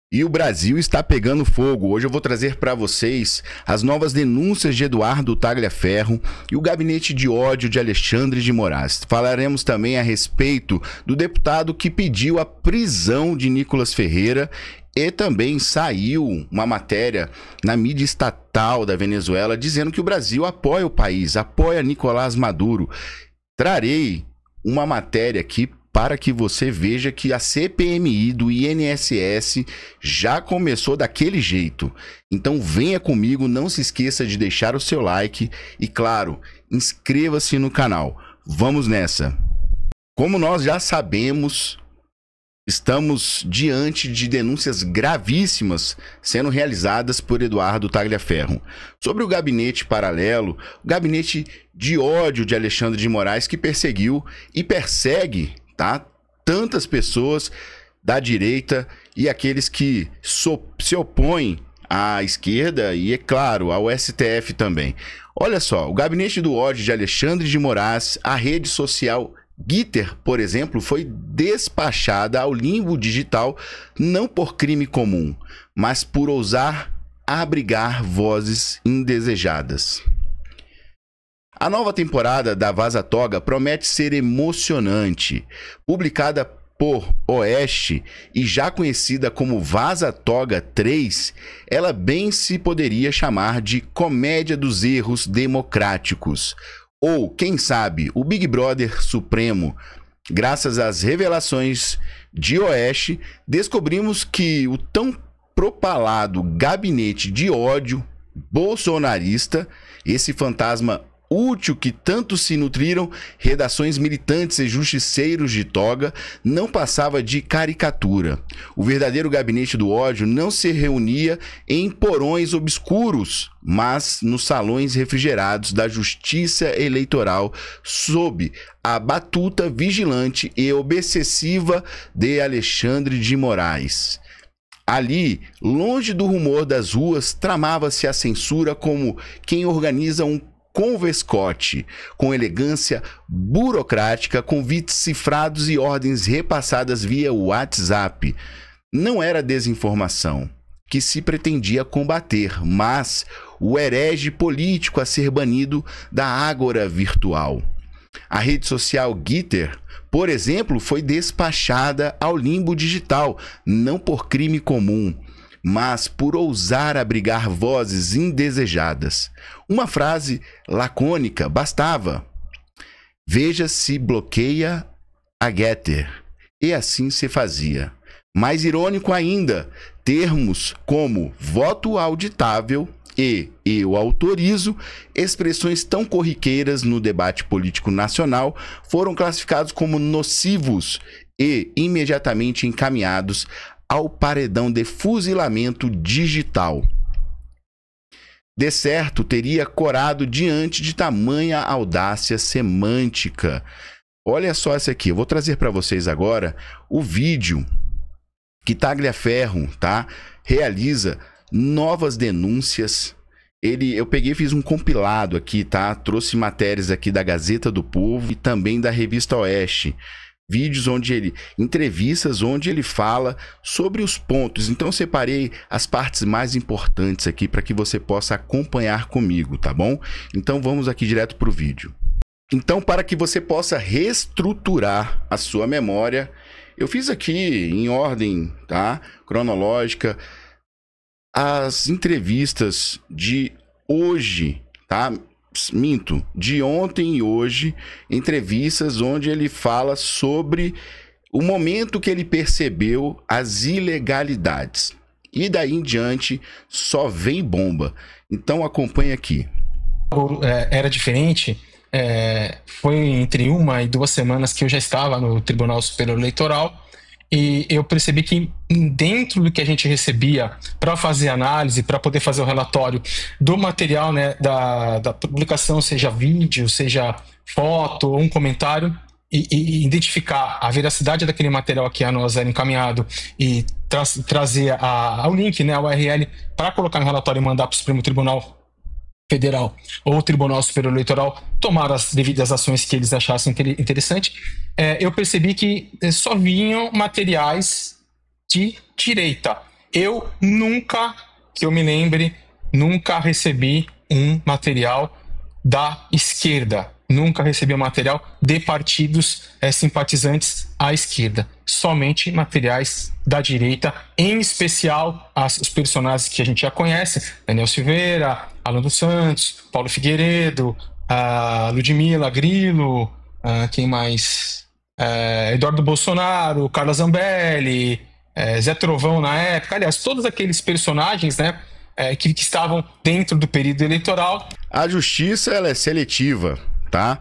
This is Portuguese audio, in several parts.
E o Brasil está pegando fogo. Hoje eu vou trazer para vocês as novas denúncias de Eduardo Tagliaferro e o gabinete de ódio de Alexandre de Moraes. Falaremos também a respeito do deputado que pediu a prisão de Nicolas Ferreira e também saiu uma matéria na mídia estatal da Venezuela dizendo que o Brasil apoia o país, apoia Nicolás Maduro. Trarei uma matéria aqui para que você veja que a CPMI do INSS já começou daquele jeito. Então venha comigo, não se esqueça de deixar o seu like e, claro, inscreva-se no canal. Vamos nessa! Como nós já sabemos, estamos diante de denúncias gravíssimas sendo realizadas por Eduardo Tagliaferro sobre o gabinete paralelo, o gabinete de ódio de Alexandre de Moraes, que perseguiu e persegue, tá, tantas pessoas da direita e aqueles que se opõem à esquerda e, é claro, ao STF também. Olha só, o gabinete do ódio de Alexandre de Moraes, a rede social Gitter, por exemplo, foi despachada ao limbo digital não por crime comum, mas por ousar abrigar vozes indesejadas. A nova temporada da Vaza Toga promete ser emocionante. Publicada por Oeste e já conhecida como Vaza Toga 3, ela bem se poderia chamar de comédia dos erros democráticos. Ou, quem sabe, o Big Brother Supremo. Graças às revelações de Oeste, descobrimos que o tão propalado gabinete de ódio bolsonarista, esse fantasma útil que tanto se nutriram redações militantes e justiceiros de toga, não passava de caricatura. O verdadeiro gabinete do ódio não se reunia em porões obscuros, mas nos salões refrigerados da Justiça Eleitoral, sob a batuta vigilante e obsessiva de Alexandre de Moraes. Ali, longe do rumor das ruas, tramava-se a censura como quem organiza um convescote, com elegância burocrática, convites cifrados e ordens repassadas via WhatsApp. Não era desinformação que se pretendia combater, mas o herege político a ser banido da ágora virtual. A rede social Gitter, por exemplo, foi despachada ao limbo digital, não por crime comum, mas por ousar abrigar vozes indesejadas. Uma frase lacônica bastava: veja se bloqueia a Gitter. E assim se fazia. Mais irônico ainda, termos como voto auditável e eu autorizo, expressões tão corriqueiras no debate político nacional, foram classificados como nocivos e imediatamente encaminhados ao paredão de fuzilamento digital. De certo, teria corado diante de tamanha audácia semântica. Olha só essa aqui, eu vou trazer para vocês agora o vídeo que Tagliaferro, tá, realiza novas denúncias. Eu peguei e fiz um compilado aqui, tá? Trouxe matérias aqui da Gazeta do Povo e também da Revista Oeste. Vídeos entrevistas onde ele fala sobre os pontos. Então eu separei as partes mais importantes aqui para que você possa acompanhar comigo, tá bom? Então vamos aqui direto para o vídeo. Então, para que você possa reestruturar a sua memória, eu fiz aqui em ordem, tá, cronológica, as entrevistas de hoje, tá? Minto, de ontem e hoje, entrevistas onde ele fala sobre o momento que ele percebeu as ilegalidades. E daí em diante só vem bomba. Então acompanha aqui. Era diferente. Foi entre 1 e 2 semanas que eu já estava no Tribunal Superior Eleitoral e eu percebi que dentro do que a gente recebia para fazer análise, para poder fazer o relatório do material, né, da publicação, seja vídeo, seja foto ou um comentário, e identificar a veracidade daquele material que a nós era encaminhado e trazer o link, né, a URL, para colocar no relatório e mandar para o Supremo Tribunal Federal ou Tribunal Superior Eleitoral tomar as devidas ações que eles achassem interessante, eu percebi que só vinham materiais de direita. Eu nunca, que eu me lembre, nunca recebi um material da esquerda. Nunca recebi um material de partidos simpatizantes à esquerda. Somente materiais da direita, em especial os personagens que a gente já conhece: Daniel Silveira, Alan dos Santos, Paulo Figueiredo, Ludmila Grilo, quem mais? Eduardo Bolsonaro, Carla Zambelli, Zé Trovão na época. Aliás, todos aqueles personagens, né, que estavam dentro do período eleitoral. A justiça, ela é seletiva, tá?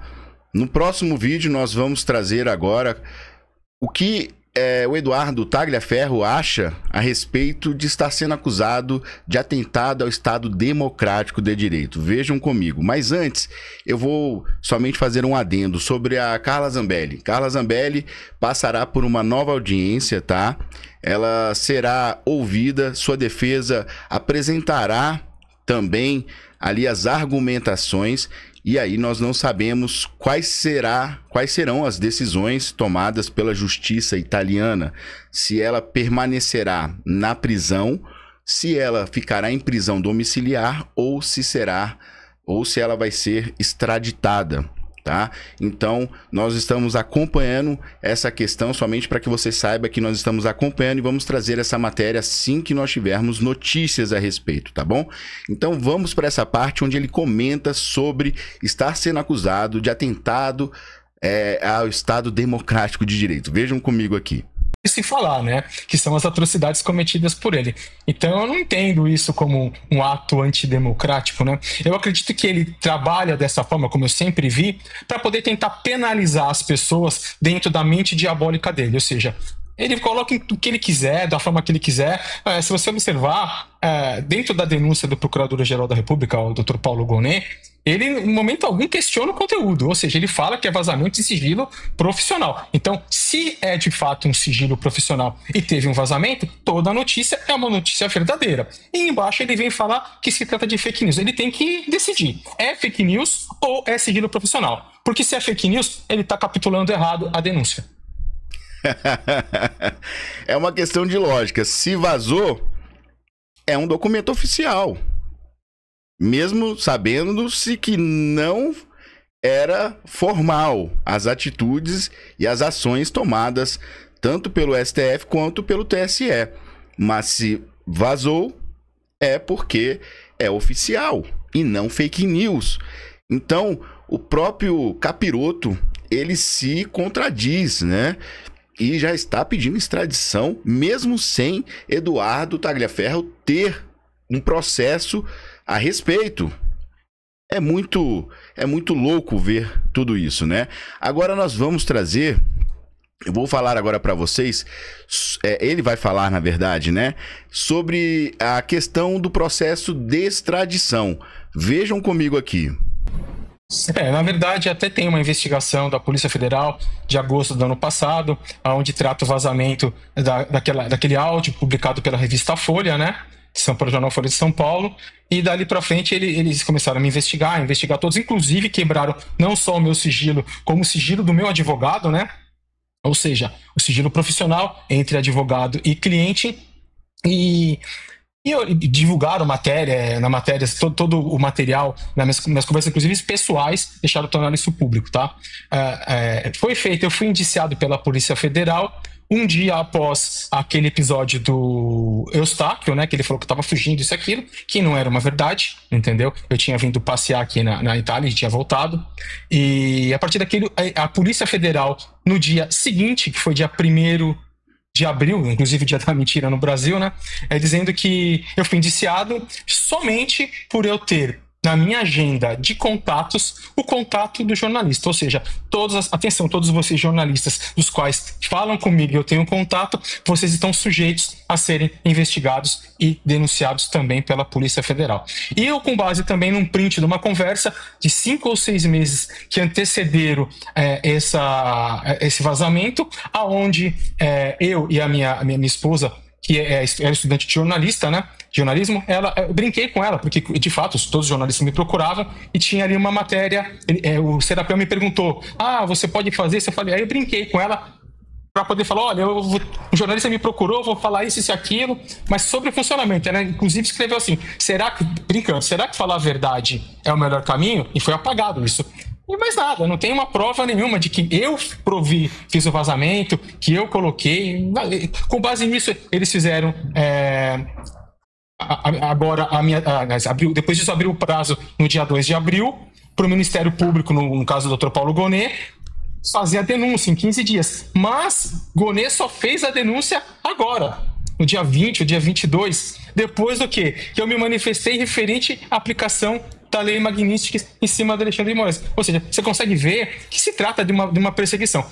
No próximo vídeo nós vamos trazer agora o que o Eduardo Tagliaferro acha a respeito de estar sendo acusado de atentado ao Estado Democrático de Direito. Vejam comigo. Mas antes, eu vou somente fazer um adendo sobre a Carla Zambelli. Carla Zambelli passará por uma nova audiência, tá? Ela será ouvida, sua defesa apresentará também ali as argumentações, e aí nós não sabemos quais serão as decisões tomadas pela justiça italiana, se ela permanecerá na prisão, se ela ficará em prisão domiciliar ou se ela vai ser extraditada. Tá? Então, nós estamos acompanhando essa questão, somente para que você saiba que nós estamos acompanhando, e vamos trazer essa matéria assim que nós tivermos notícias a respeito, tá bom? Então, vamos para essa parte onde ele comenta sobre estar sendo acusado de atentado ao Estado Democrático de Direito. Vejam comigo aqui. Se falar, né, que são as atrocidades cometidas por ele. Então eu não entendo isso como um ato antidemocrático, né? Eu acredito que ele trabalha dessa forma, como eu sempre vi, para poder tentar penalizar as pessoas dentro da mente diabólica dele, ou seja, ele coloca o que ele quiser, da forma que ele quiser. Se você observar, dentro da denúncia do Procurador-Geral da República, o Dr. Paulo Gonet, ele, em momento algum, questiona o conteúdo, ou seja, ele fala que é vazamento de sigilo profissional. Então, se é de fato um sigilo profissional e teve um vazamento, toda a notícia é uma notícia verdadeira. E embaixo ele vem falar que se trata de fake news. Ele tem que decidir, é fake news ou é sigilo profissional? Porque se é fake news, ele está capitulando errado a denúncia. É uma questão de lógica. Se vazou, é um documento oficial. Mesmo sabendo-se que não era formal as atitudes e as ações tomadas tanto pelo STF quanto pelo TSE. Mas se vazou, é porque é oficial e não fake news. Então, o próprio Capiroto, ele se contradiz, né? E já está pedindo extradição, mesmo sem Eduardo Tagliaferro ter um processo a respeito. É muito louco ver tudo isso, né? Agora nós vamos trazer, eu vou falar agora para vocês, ele vai falar, na verdade, né, sobre a questão do processo de extradição. Vejam comigo aqui. Na verdade, até tem uma investigação da Polícia Federal de agosto do ano passado, onde trata o vazamento daquele áudio publicado pela revista Folha, né? Pelo Jornal Folha de São Paulo, e dali para frente eles começaram a me investigar todos, inclusive quebraram não só o meu sigilo, como o sigilo do meu advogado, né? Ou seja, o sigilo profissional entre advogado e cliente, e divulgaram na matéria, todo o material, nas minhas conversas, inclusive pessoais, deixaram tornar isso público, tá? Eu fui indiciado pela Polícia Federal um dia após aquele episódio do Eustáquio, né, que ele falou que eu estava fugindo, isso e aquilo, que não era uma verdade, entendeu? Eu tinha vindo passear aqui na Itália e tinha voltado, e a partir daquilo, a Polícia Federal, no dia seguinte, que foi dia 1º de abril, inclusive o dia da mentira no Brasil, né, dizendo que eu fui indiciado somente por eu ter na minha agenda de contatos o contato do jornalista, ou seja, atenção, todos vocês jornalistas dos quais falam comigo e eu tenho contato, vocês estão sujeitos a serem investigados e denunciados também pela Polícia Federal. E eu, com base também num print de uma conversa de 5 ou 6 meses que antecederam esse vazamento, aonde eu e a minha esposa, que era estudante de jornalismo, eu brinquei com ela, porque de fato todos os jornalistas me procuravam e tinha ali uma matéria, o Serapel me perguntou, você pode fazer isso? Eu falei, aí eu brinquei com ela, para poder falar, olha, o jornalista me procurou, vou falar isso e aquilo, mas sobre o funcionamento, ela inclusive escreveu assim, será que falar a verdade é o melhor caminho? E foi apagado isso. E mais nada, não tem uma prova nenhuma de que eu fiz o vazamento, que eu coloquei. Com base nisso, eles fizeram. Agora, depois disso, abriu o prazo no dia 2 de abril para o Ministério Público, no caso do Dr. Paulo Gonet, fazer a denúncia em 15 dias. Mas Gonet só fez a denúncia agora, no dia 20, o dia 22, depois do quê? Que eu me manifestei referente à aplicação da lei Magnitsky em cima do Alexandre de Moraes. Ou seja, você consegue ver que se trata de uma perseguição.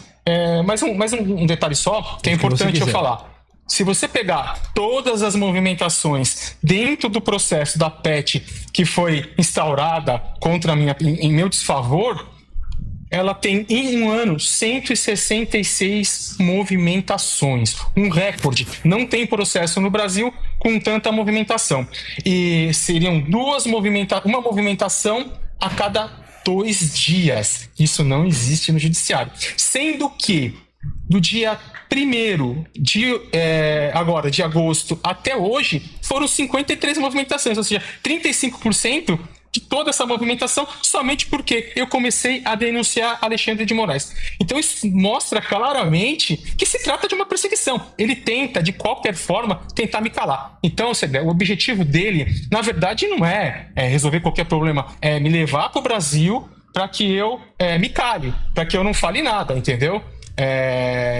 Mais um detalhe só, que é importante eu falar. Se você pegar todas as movimentações dentro do processo da PET que foi instaurada contra em meu desfavor, ela tem em um ano 166 movimentações, um recorde. Não tem processo no Brasil com tanta movimentação. E seriam uma movimentação a cada 2 dias. Isso não existe no judiciário. Sendo que do dia 1º de agosto até hoje, foram 53 movimentações, ou seja, 35% de toda essa movimentação, somente porque eu comecei a denunciar Alexandre de Moraes. Então isso mostra claramente que se trata de uma perseguição. Ele tenta, de qualquer forma, tentar me calar. Então, o objetivo dele, na verdade, não é resolver qualquer problema, é me levar para o Brasil para que eu me cale, para que eu não fale nada, entendeu?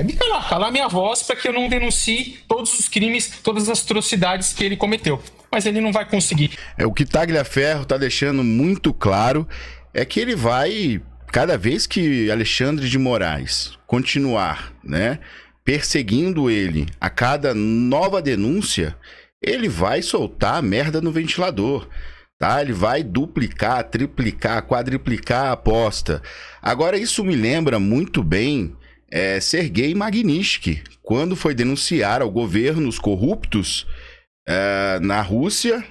Me calar minha voz para que eu não denuncie todos os crimes, todas as atrocidades que ele cometeu. Mas ele não vai conseguir. O que Tagliaferro está deixando muito claro é que ele vai, cada vez que Alexandre de Moraes continuar, né, perseguindo ele a cada nova denúncia, ele vai soltar a merda no ventilador. Tá? Ele vai duplicar, triplicar, quadriplicar a aposta. Agora, isso me lembra muito bem Sergei Magnitsky, quando foi denunciar ao governo os corruptos na Rússia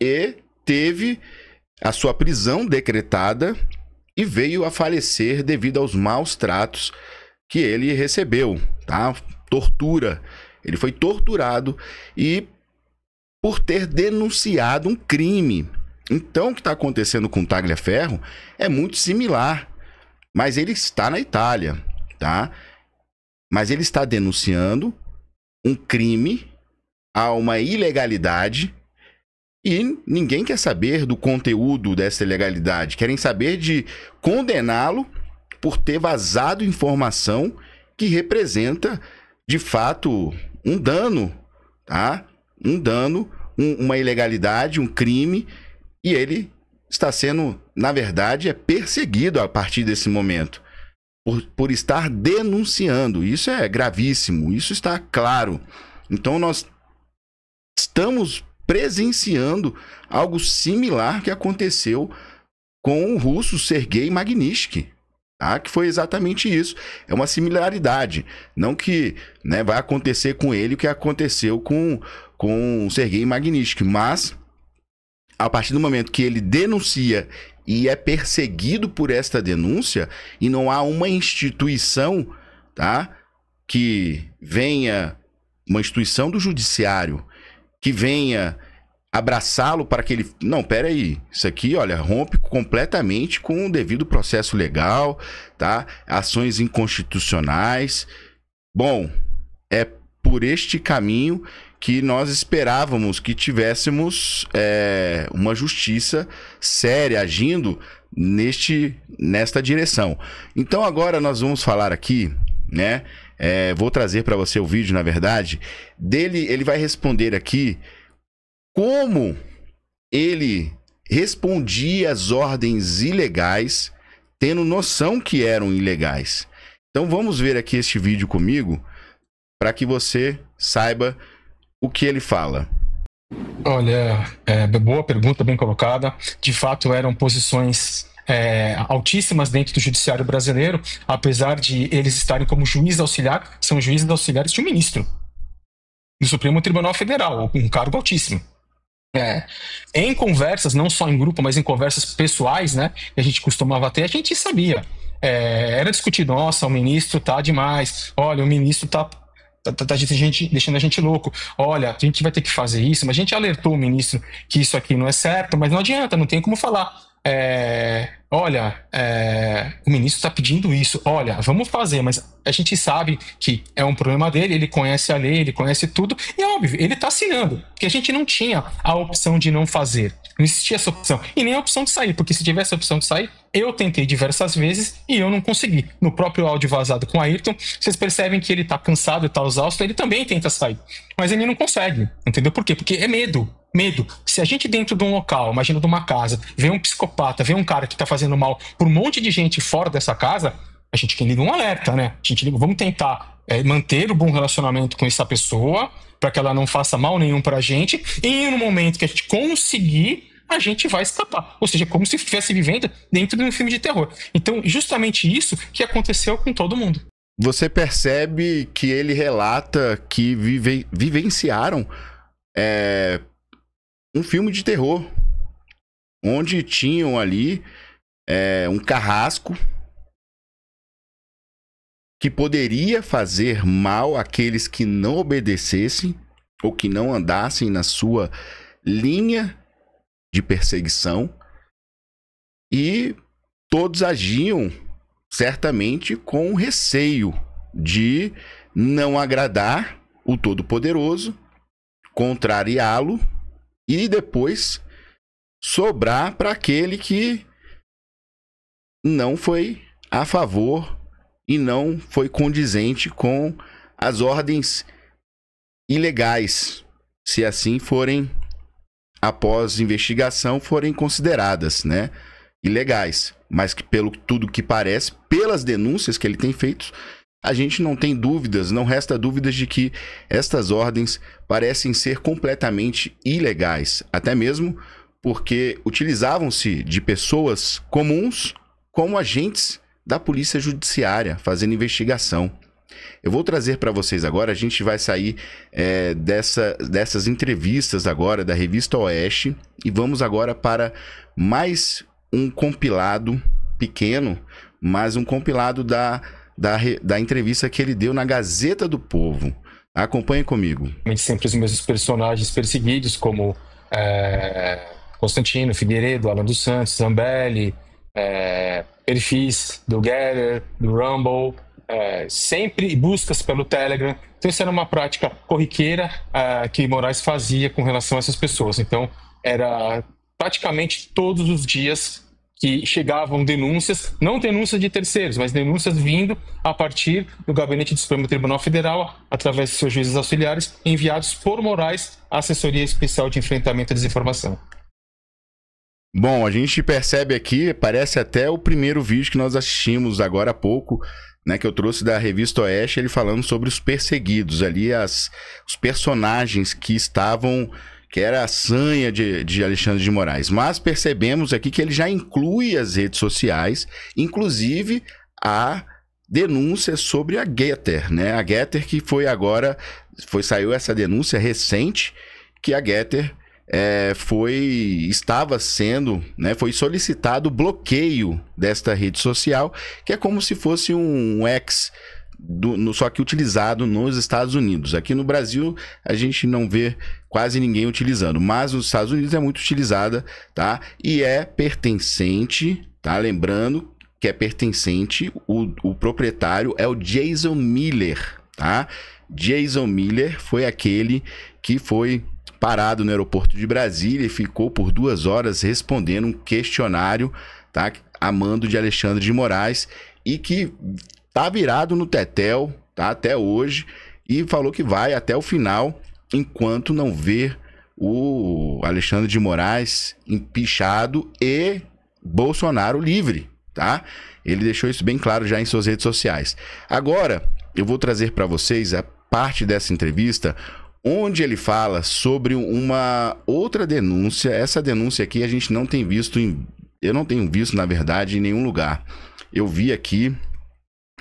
e teve a sua prisão decretada e veio a falecer devido aos maus tratos que ele recebeu, tá? Tortura. Ele foi torturado e por ter denunciado um crime. Então, o que está acontecendo com Tagliaferro é muito similar, mas ele está na Itália, tá? Mas ele está denunciando um crime a uma ilegalidade e ninguém quer saber do conteúdo dessa ilegalidade. Querem saber de condená-lo por ter vazado informação que representa, de fato, um dano, tá? Um dano, uma ilegalidade, um crime, e ele está sendo, na verdade, perseguido a partir desse momento por estar denunciando. Isso é gravíssimo, isso está claro. Então nós estamos presenciando algo similar que aconteceu com o russo Sergei Magnitsky, tá? Que foi exatamente isso. É uma similaridade. Não que, né, vai acontecer com ele o que aconteceu com o Sergei Magnitsky, mas a partir do momento que ele denuncia e é perseguido por esta denúncia, e não há uma instituição, tá, que venha, uma instituição do judiciário, que venha abraçá-lo para que ele... Não, peraí, isso aqui, olha, rompe completamente com o devido processo legal, tá? Ações inconstitucionais. Bom, é por este caminho que nós esperávamos que tivéssemos uma justiça séria agindo nesta direção. Então agora nós vamos falar aqui, né? Vou trazer para você o vídeo, na verdade, dele. Ele vai responder aqui como ele respondia às ordens ilegais, tendo noção que eram ilegais. Então vamos ver aqui este vídeo comigo, para que você saiba o que ele fala. Olha, boa pergunta, bem colocada. De fato, eram posições altíssimas dentro do judiciário brasileiro, apesar de eles estarem como juiz auxiliar, são juízes auxiliares de um ministro do Supremo Tribunal Federal, um cargo altíssimo. Em conversas, não só em grupo, mas em conversas pessoais, né, que a gente costumava ter, a gente sabia era discutido, nossa, o ministro tá demais, olha, o ministro tá deixando a gente louco, olha, a gente vai ter que fazer isso, mas a gente alertou o ministro que isso aqui não é certo, mas não adianta, não tem como falar. Olha, o ministro está pedindo isso, olha, vamos fazer, mas a gente sabe que é um problema dele, ele conhece a lei, ele conhece tudo, e é óbvio, ele está assinando, porque a gente não tinha a opção de não fazer, não existia essa opção, e nem a opção de sair, porque se tivesse a opção de sair, eu tentei diversas vezes e eu não consegui. No próprio áudio vazado com o Ayrton, vocês percebem que ele está cansado e está exausto, ele também tenta sair, mas ele não consegue, entendeu? Por quê? Porque é medo. Medo. Se a gente dentro de um local, imagina de uma casa, vê um psicopata, vê um cara que tá fazendo mal por um monte de gente fora dessa casa, a gente liga um alerta, né? A gente liga, vamos tentar manter o bom relacionamento com essa pessoa, para que ela não faça mal nenhum pra gente, e no momento que a gente conseguir, a gente vai escapar. Ou seja, como se estivesse vivendo dentro de um filme de terror. Então, justamente isso que aconteceu com todo mundo. Você percebe que ele relata que vivenciaram um filme de terror, onde tinham ali um carrasco que poderia fazer mal àqueles que não obedecessem ou que não andassem na sua linha de perseguição, e todos agiam certamente com receio de não agradar o Todo-Poderoso, contrariá-lo e depois sobrar para aquele que não foi a favor e não foi condizente com as ordens ilegais, se assim forem, após investigação, forem consideradas, né, ilegais. Mas que, pelo tudo que parece, pelas denúncias que ele tem feito, a gente não tem dúvidas, não resta dúvidas de que estas ordens parecem ser completamente ilegais, até mesmo porque utilizavam-se de pessoas comuns como agentes da polícia judiciária fazendo investigação. Eu vou trazer para vocês agora, a gente vai sair dessas entrevistas agora da Revista Oeste e vamos agora para mais um compilado pequeno, mas um compilado da entrevista que ele deu na Gazeta do Povo. Acompanhe comigo. Sempre os mesmos personagens perseguidos, como Constantino, Figueiredo, Alan dos Santos, Zambelli, perfis do Getter, do Rumble, sempre buscas pelo Telegram. Então isso era uma prática corriqueira que Moraes fazia com relação a essas pessoas. Então era praticamente todos os dias que chegavam denúncias, não denúncias de terceiros, mas denúncias vindo a partir do Gabinete do Supremo Tribunal Federal, através de seus juízes auxiliares, enviados por Moraes à Assessoria Especial de Enfrentamento à Desinformação. Bom, a gente percebe aqui, parece até o primeiro vídeo que nós assistimos agora há pouco, né, que eu trouxe da Revista Oeste, ele falando sobre os perseguidos ali, os personagens que estavam, que era a sanha de Alexandre de Moraes. Mas percebemos aqui que ele já inclui as redes sociais, inclusive a denúncia sobre a Getter, né? A Getter que foi agora, saiu essa denúncia recente, que a Getter estava sendo, né, foi solicitado o bloqueio desta rede social, que é como se fosse um X, só que utilizado nos Estados Unidos. Aqui no Brasil a gente não vê quase ninguém utilizando, mas nos Estados Unidos é muito utilizada, tá? E é pertencente, tá? Lembrando que é pertencente, o proprietário é o Jason Miller, tá? Jason Miller foi aquele que foi parado no aeroporto de Brasília e ficou por 2 horas respondendo um questionário, tá? A mando de Alexandre de Moraes, e que tá virado no tetel, tá? Até hoje, e falou que vai até o final, enquanto não ver o Alexandre de Moraes empichado e Bolsonaro livre, tá? Ele deixou isso bem claro já em suas redes sociais. Agora, eu vou trazer para vocês a parte dessa entrevista onde ele fala sobre uma outra denúncia. Essa denúncia aqui a gente não tem visto, eu não tenho visto, na verdade, em nenhum lugar. Eu vi aqui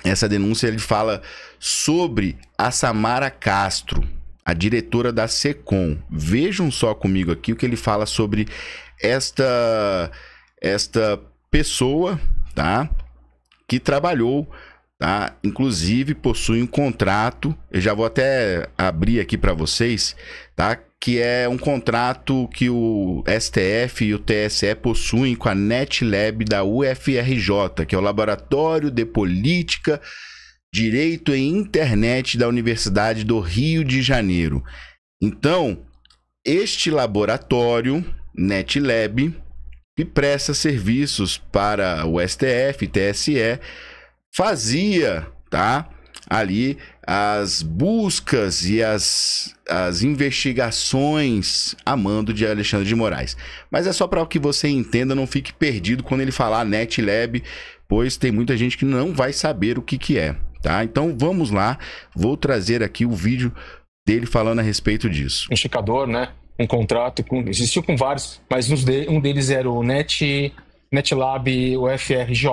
essa denúncia, ele fala sobre a Samara Castro, a diretora da SECOM. Vejam só comigo aqui o que ele fala sobre esta pessoa, tá? que trabalhou, tá? Inclusive possui um contrato, eu já vou até abrir aqui para vocês, tá? Que é um contrato que o STF e o TSE possuem com a NetLab da UFRJ, que é o Laboratório de Política, Direito e Internet da Universidade do Rio de Janeiro. Então, este laboratório, NetLab, que presta serviços para o STF e TSE, fazia, tá, ali as buscas e as investigações a mando de Alexandre de Moraes. Mas é só para que você entenda, não fique perdido quando ele falar NetLab, pois tem muita gente que não vai saber o que é, tá? Então vamos lá, vou trazer aqui o vídeo dele falando a respeito disso. Um checador, né? Um contrato, existiu com vários, mas um deles era o NetLab UFRJ,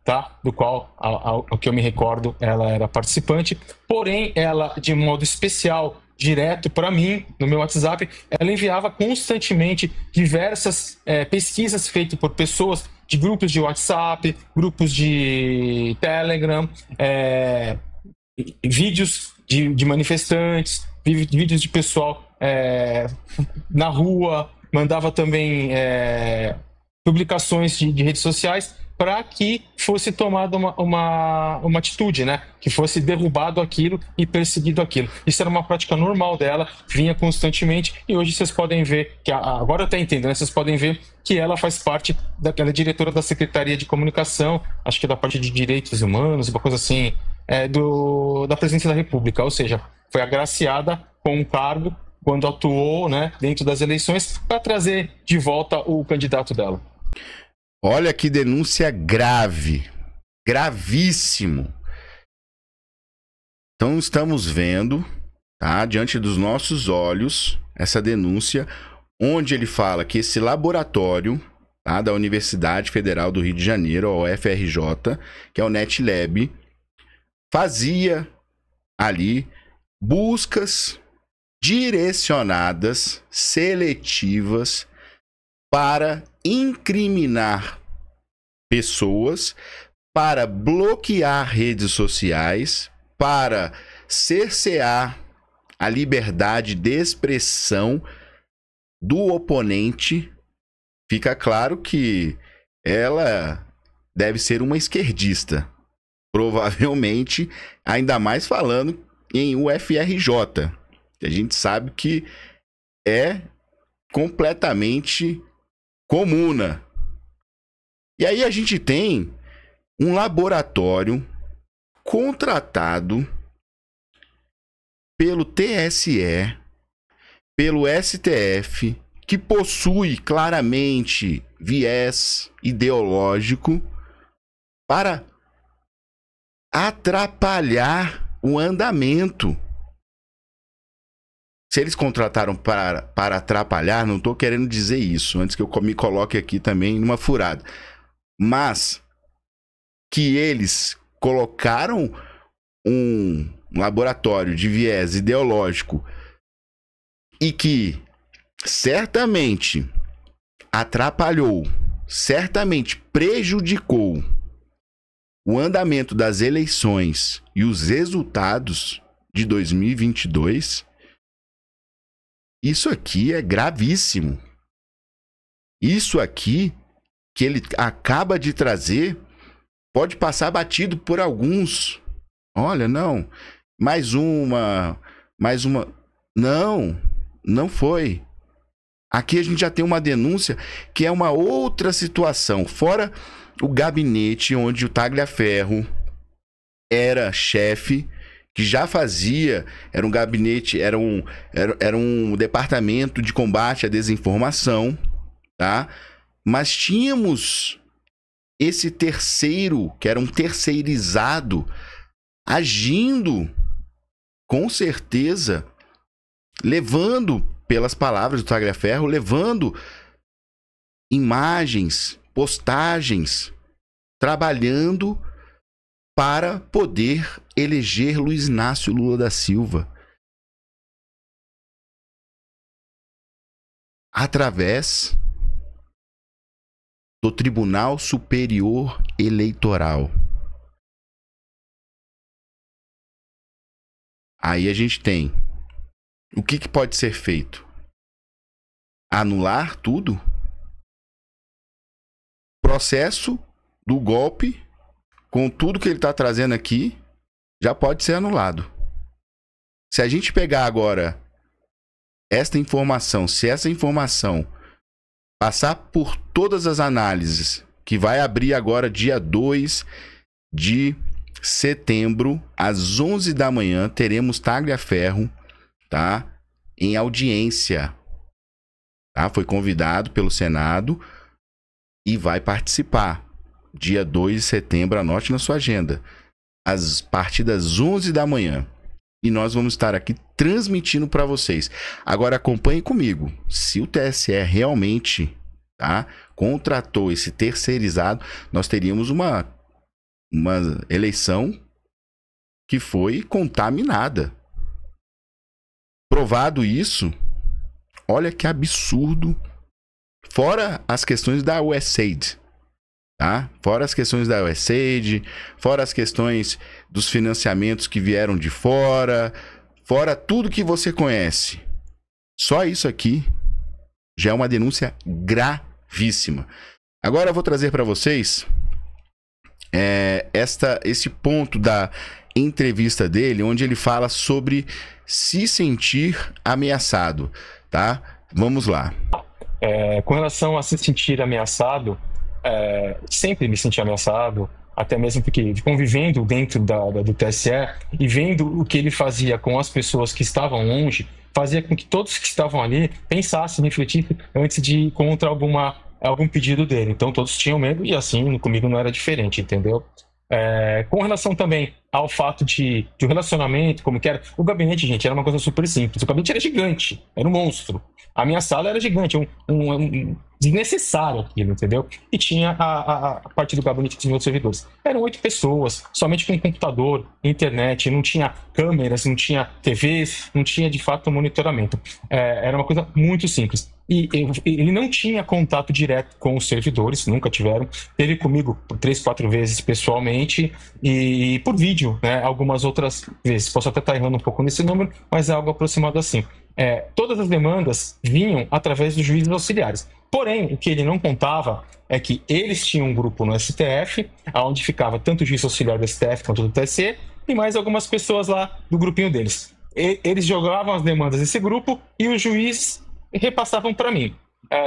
tá? Do qual, ao que eu me recordo, ela era participante. Porém, ela, de modo especial, direto para mim, no meu WhatsApp, ela enviava constantemente diversas pesquisas feitas por pessoas de grupos de WhatsApp, grupos de Telegram, vídeos de manifestantes, vídeos de pessoal na rua, mandava também publicações de redes sociais para que fosse tomada uma atitude, né? Que fosse derrubado aquilo e perseguido aquilo. Isso era uma prática normal dela, vinha constantemente, e hoje vocês podem ver, que agora eu até entendo, né? Vocês podem ver que ela faz parte daquela diretora da Secretaria de Comunicação, acho que da parte de Direitos Humanos, uma coisa assim, da Presidência da República, ou seja, foi agraciada com um cargo quando atuou, né, dentro das eleições, para trazer de volta o candidato dela. Olha que denúncia grave, gravíssimo. Então estamos vendo, tá, diante dos nossos olhos, essa denúncia, onde ele fala que esse laboratório, tá, da Universidade Federal do Rio de Janeiro, a UFRJ, que é o NetLab, fazia ali buscas direcionadas, seletivas, para incriminar pessoas, para bloquear redes sociais, para cercear a liberdade de expressão do oponente. Fica claro que ela deve ser uma esquerdista, provavelmente, ainda mais falando em UFRJ, que a gente sabe que é completamente comuna. E aí a gente tem um laboratório contratado pelo TSE, pelo STF, que possui claramente viés ideológico para atrapalhar o andamento. Se eles contrataram para atrapalhar, não estou querendo dizer isso, antes que eu me coloque aqui também numa furada. Mas que eles colocaram um laboratório de viés ideológico e que certamente atrapalhou, certamente prejudicou o andamento das eleições e os resultados de 2022... Isso aqui é gravíssimo. Isso aqui que ele acaba de trazer pode passar batido por alguns. Olha, não. Mais uma. Não, não foi. Aqui a gente já tem uma denúncia que é uma outra situação. Fora o gabinete onde o Tagliaferro era chefe, que já fazia, era um gabinete, era um departamento de combate à desinformação, tá? Mas tínhamos esse terceiro, que era um terceirizado, agindo, com certeza, levando, pelas palavras do Tagliaferro, levando imagens, postagens, trabalhando para poder eleger Luiz Inácio Lula da Silva através do Tribunal Superior Eleitoral. Aí a gente tem o que pode ser feito? Anular tudo? Processo do golpe, com tudo que ele está trazendo aqui, já pode ser anulado. Se a gente pegar agora esta informação, se essa informação passar por todas as análises, que vai abrir agora dia 2 de setembro, às 11 da manhã, teremos Tagliaferro, tá? Em audiência. Tá? Foi convidado pelo Senado e vai participar. Dia 2 de setembro, anote na sua agenda. A partir das 11 da manhã. E nós vamos estar aqui transmitindo para vocês. Agora acompanhe comigo. Se o TSE realmente, tá, contratou esse terceirizado, nós teríamos uma eleição que foi contaminada. Provado isso, olha que absurdo. Fora as questões da USAID, tá? Fora as questões da USAID, fora as questões dos financiamentos que vieram de fora, fora tudo que você conhece. Só isso aqui já é uma denúncia gravíssima. Agora eu vou trazer para vocês esse ponto da entrevista dele, onde ele fala sobre se sentir ameaçado, tá? Vamos lá. Com relação a se sentir ameaçado, sempre me senti ameaçado, até mesmo porque convivendo dentro do TSE e vendo o que ele fazia com as pessoas que estavam longe, fazia com que todos que estavam ali pensassem, refletissem antes de ir contra algum pedido dele. Então todos tinham medo e assim comigo não era diferente, entendeu? Com relação também ao fato de um relacionamento, como que era, o gabinete, gente, era uma coisa super simples. O gabinete era gigante, era um monstro. A minha sala era gigante, desnecessário aquilo, entendeu? E tinha a parte do gabinete que tinha outros servidores. Eram 8 pessoas, somente com computador, internet, não tinha câmeras, não tinha TVs, não tinha de fato monitoramento. Era uma coisa muito simples. E ele não tinha contato direto com os servidores, nunca tiveram. Teve comigo 3, 4 vezes pessoalmente e por vídeo, né, algumas outras vezes. Posso até estar errando um pouco nesse número, mas é algo aproximado assim. Todas as demandas vinham através dos juízes auxiliares. Porém, o que ele não contava é que eles tinham um grupo no STF, onde ficava tanto o juiz auxiliar do STF quanto do TSE, e mais algumas pessoas lá do grupinho deles. Eles jogavam as demandas nesse grupo e os juízes repassavam para mim.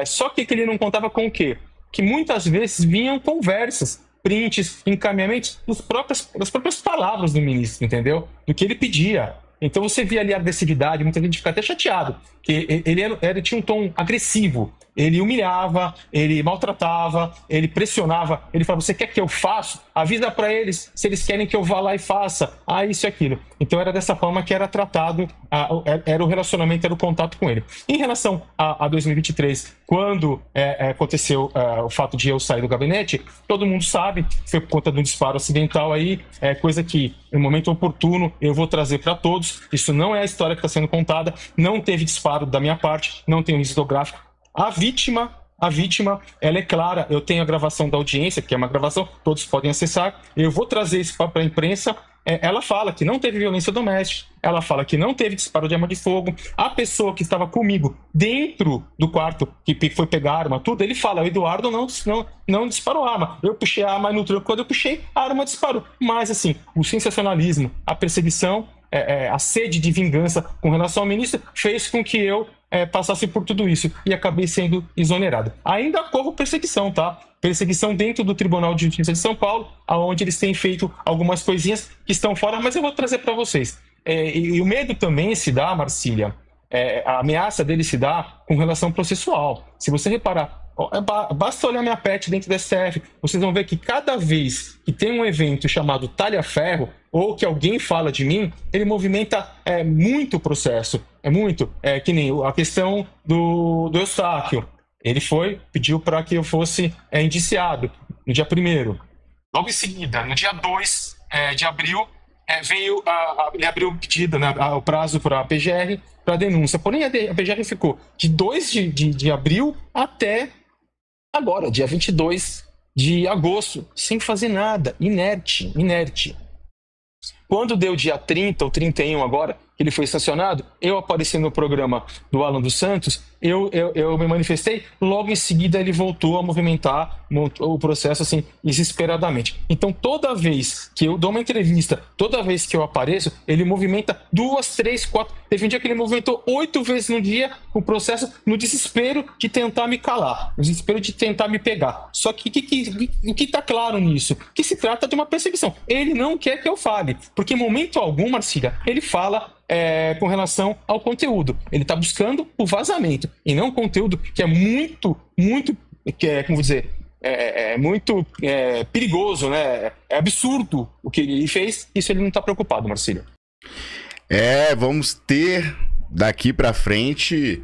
Só que ele não contava com o quê? Que muitas vezes vinham conversas, prints, encaminhamentos das próprias palavras do ministro, entendeu? Do que ele pedia. Então você via ali a agressividade, muita gente fica até chateado, que ele tinha um tom agressivo, ele humilhava, ele maltratava, ele pressionava, ele falava, você quer que eu faça? Avisa para eles se eles querem que eu vá lá e faça, isso e aquilo. Então era dessa forma que era tratado, era o relacionamento, era o contato com ele. Em relação a 2023, quando aconteceu o fato de eu sair do gabinete, todo mundo sabe, foi por conta de um disparo acidental aí, coisa que no momento oportuno eu vou trazer para todos. Isso não é a história que está sendo contada, não teve disparo da minha parte, não tem um registro gráfico. A vítima, ela é clara, eu tenho a gravação da audiência, que é uma gravação, todos podem acessar, eu vou trazer isso para a imprensa. Ela fala que não teve violência doméstica, ela fala que não teve disparo de arma de fogo. A pessoa que estava comigo dentro do quarto, que foi pegar a arma, tudo, ele fala, o Eduardo não disparou a arma. Eu puxei a arma no tranco, quando eu puxei, a arma disparou. Mas assim, o sensacionalismo, a perseguição, a sede de vingança com relação ao ministro fez com que eu passasse por tudo isso e acabei sendo exonerado. Ainda corro perseguição, tá? Perseguição dentro do Tribunal de Justiça de São Paulo, onde eles têm feito algumas coisinhas que estão fora, mas eu vou trazer para vocês. E o medo também se dá, Marcília, a ameaça dele se dá com relação processual. Se você reparar, basta olhar minha pet dentro do STF, vocês vão ver que cada vez que tem um evento chamado Tagliaferro, ou que alguém fala de mim, ele movimenta muito o processo. Que nem a questão do Eustáquio. Ele pediu para que eu fosse indiciado no dia 1º. Logo em seguida, no dia 2 de abril, ele abriu o pedido, né, o prazo para a PGR para denúncia. Porém, a PGR ficou de 2 de abril até agora, dia 22 de agosto, sem fazer nada, inerte. Quando deu dia 30 ou 31 agora, que ele foi estacionado, eu apareci no programa do Alan dos Santos, eu me manifestei, logo em seguida ele voltou a movimentar o processo assim, desesperadamente. Então, toda vez que eu dou uma entrevista, toda vez que eu apareço, ele movimenta 2, 3, 4. Teve um dia que ele movimentou 8 vezes no dia o processo, no desespero de tentar me calar, no desespero de tentar me pegar. Só que o que está claro nisso? Que se trata de uma perseguição. Ele não quer que eu fale, porque em momento algum, Marcília, ele fala com relação ao conteúdo. Ele está buscando o vazamento, e não o conteúdo que é muito, como dizer, muito perigoso, né? É absurdo o que ele fez. Isso ele não está preocupado, Marcília. Vamos ter daqui para frente